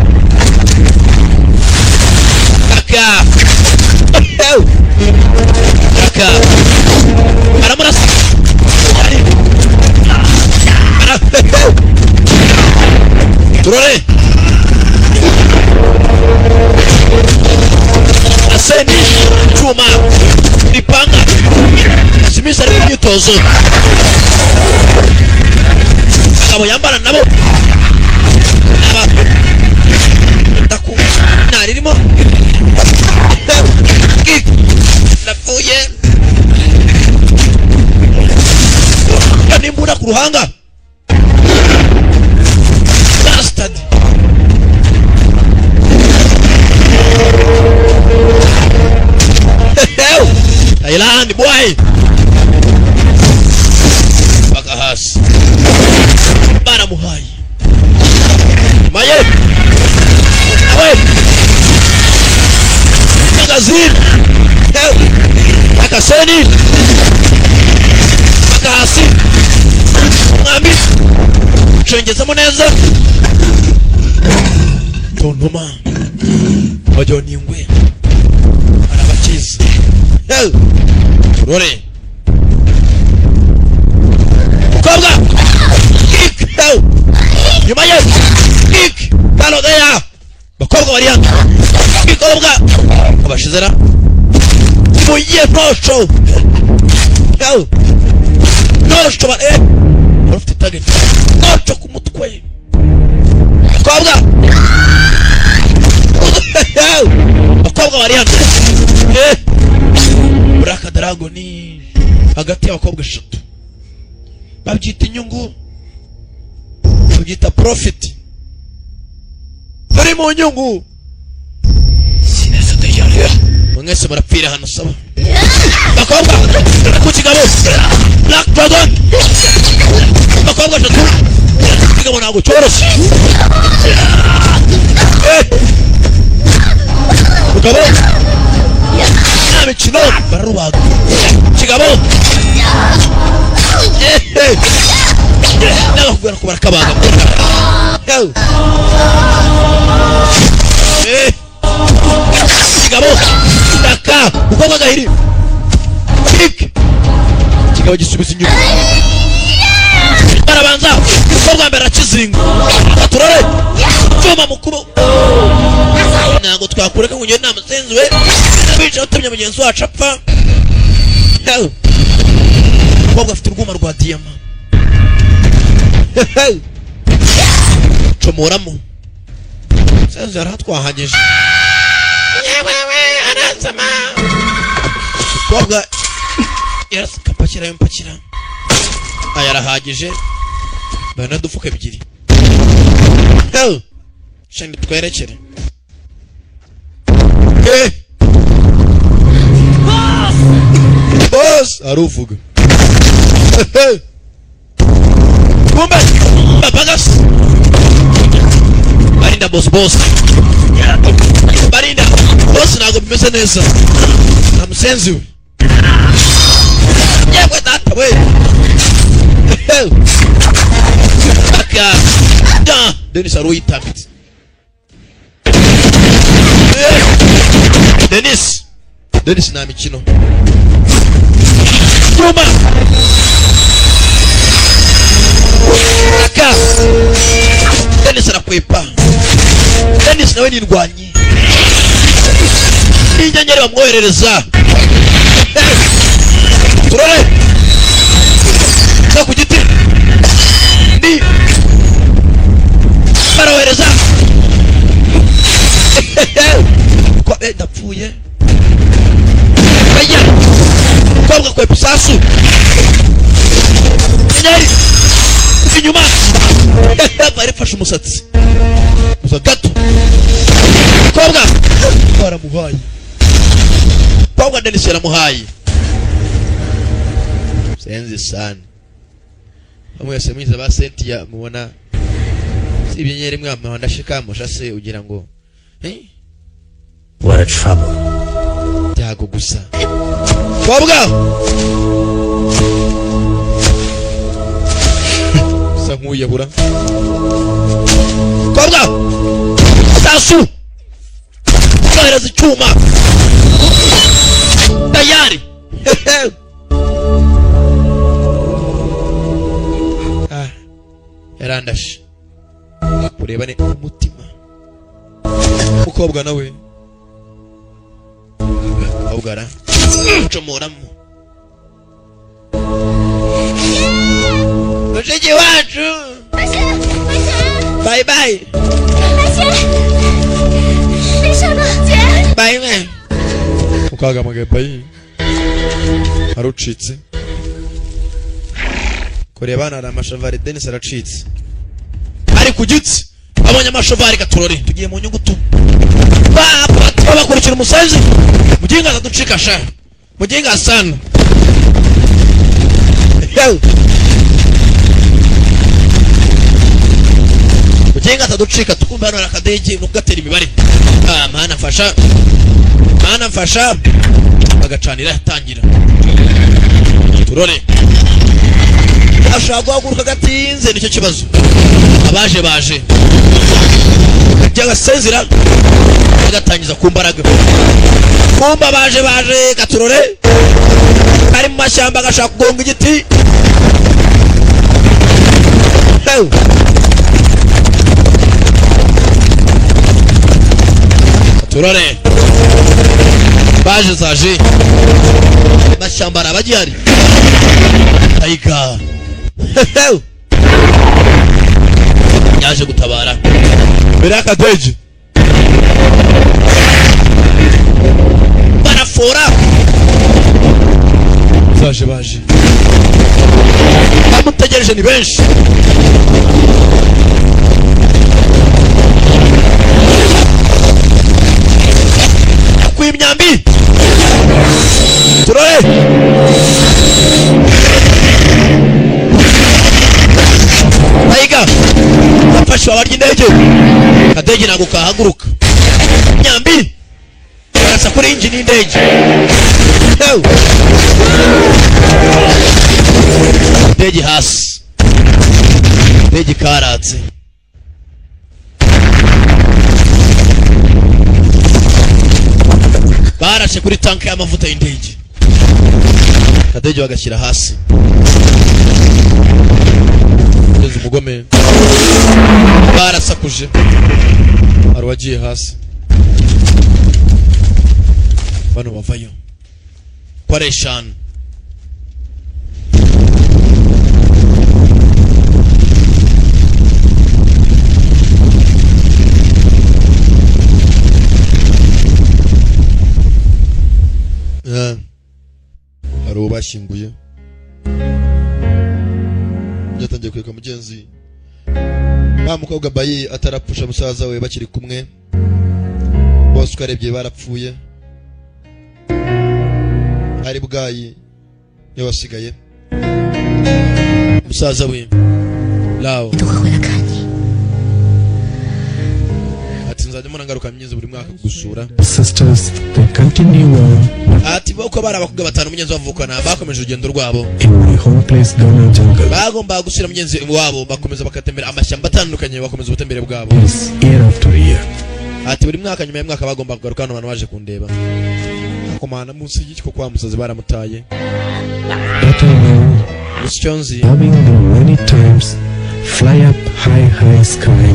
Kaka. Hell. Kaka. Aramurasa. Turore. Aseni chuma nipanga simisa ni myitozo abo yambara nabo aba taku naririmo nafuye nimbura ku ruhanga bastard. Thailand boy. Bakahas. Bana muhai. Maye. Awe. Magazine. Akaseni. Paka hasi. Mwami. Cengezamo neza. Tontoma. Bajoni ingwe. Arabakiza. Turore. Mukobwa. Kick. Nyuma ye. Kick. Talo deya. Bakobwa bari hano. Mukobwa. Abashizera. Muye prosho. Prosho ba Ufite target. Prosho ku mutwe. Mukobwa. Bakobwa bari hano. Buraka Dragoni hagati y'abakobwa 3 babyita inyungu babyita profit bari mu nyungu sinese dayariya mwese barapfira hano saba bakobwa ku kigabo Black Dragon bakobwa 3 kigabo ntabwo cyoroshye mugabo Chino barubaga kigabo nakubwira ko barakabaga kigabo daka ukobwa gahiri kigabo gisubiza inyuma barabanza ukobwa mbere akizinga turore cyuma mukuru ntago twakureka ngo ngende namusenzi we bica utamye mugenzi wacu apfa ukobwa afite urwuma rwa diyama comoramo senzi yaratwahageje aransama ukobwa yarasakapakira ympakira ayarahagije bana dufuka ebyiri shandi twerekere boss aruvuga kumbe babagas barinda boss barinda boss nago bimeze neza namusenzi we yebwe data we aka da Denis aruyitamit Denis na mikino Tuma aka Denis arakwepa Denis nawe ni ndwanyi inyenyeri bamwoherereza turore ku giti ndi barohereza kwa ndapfuye aya kobwa kwe pisasu nyeri inyuma bari fashe umusatsi uza gato kobwa baramuhaye kobwa Denis yaramuhaye senzi sana amwese mwiza ba Sentia mubona ibyenyeri mwama ndashikamo shase ugira ngo What a trouble. Yago gusa kobwa sankuyahura kobwa sasu kahereza icyuma tayari yarandashe urebane umutima ukobwa nawe ubwara ucomoramo mushiki wacu bye bye bye bye ukagamagaye bye arucitse kurebana na amashavari Denis aracitse ari kugitse abonye amashavari gaturore tugiye mu nyungu tu baba bakurikira umusazi muginga aducika sha muginga sana muginga ataducika tukumva hano akadege nugatera imibare mana mfasha bagacanira yatangira turore ashaka guhaguruka gatinze nicyo kibazo abaje byagasinzira agatangiza ku mbaraga kumba baje gaturore kari mu mashyamba agashaka kugonga igiti gaturore baje zaje mashyamba arabagihari Taiga yaje gutabara Beraka Deji barafora baje bamutegereje ni benshi kwimyambi turore Taiga yafashe abarya indege Kadege ntabwo kahaguruka nyambi arasa kuri injini y'indege indege hasi indege karatse barashe kuri tanki y'amavuta y'indege Kadege bagashyira hasi kugeza umugome barasakuje hari wagiye hasi bano bavayo kwa reshanu hari uwo bashyinguye byatangiye kweka mugenzi ba mukobwa bayi atarapfusha musaza we bakiri kumwe bose ukarebye barapfuye hari bwayi niwe wasigaye musaza we lao ati nzajya ngaruka myize buri mwaka gusura Sisters, they continue on ati boko barabakubwa batanu mugenzi bavukana bakomeje urugendo rwabo in my home place, Ghana jungle. bagomba gusira mugenzi wabo bakomeza bakatembera amashyamba atandukanye bakomeza ubutembere bwabo Yes, year after year. ati buri mwaka nyuma y'umwaka bagomba kugaruka hano abantu baje kundeba akomana munsi y'igiko kwa musazi baramutaye But I know, usyonzi having been many times, fly up high sky,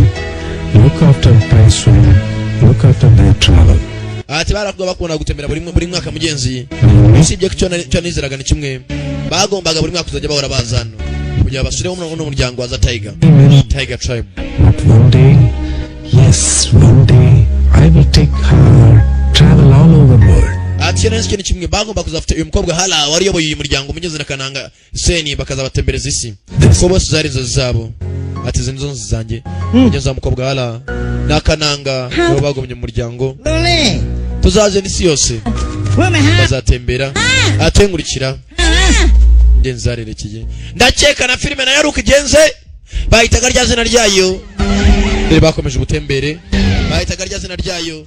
look after Paiswan, look after their travel. ati barakubwa bakunda gutembera buri mwaka mugenzi usibye cyo nizeraga ni kimwe bagombaga buri mwaka kuzajya bahora bazana kugira basure mu muryango wa Tiger Tribe. But one day, yes, one day, I will take her, travel all over the world. ati nese kintu kimwe bagomba kuzafata uyu mukobwa hala wari yoboye uyu muryango mugenzi na Kananga Seni bakazabatembereza isi ko bose zari inzozi zabo ati izo nizo nzozi zanjye mugenzi wa mukobwa hala na Kananga nibo bagomye mu muryango tuzaje n'isi yose bazatembera atengurikira ndenzi zarerekeye ndakeka na filime nayo ruka igenze bahitaga rya zina ryayo bakomeje ubutembere bahitaga rya zina ryayo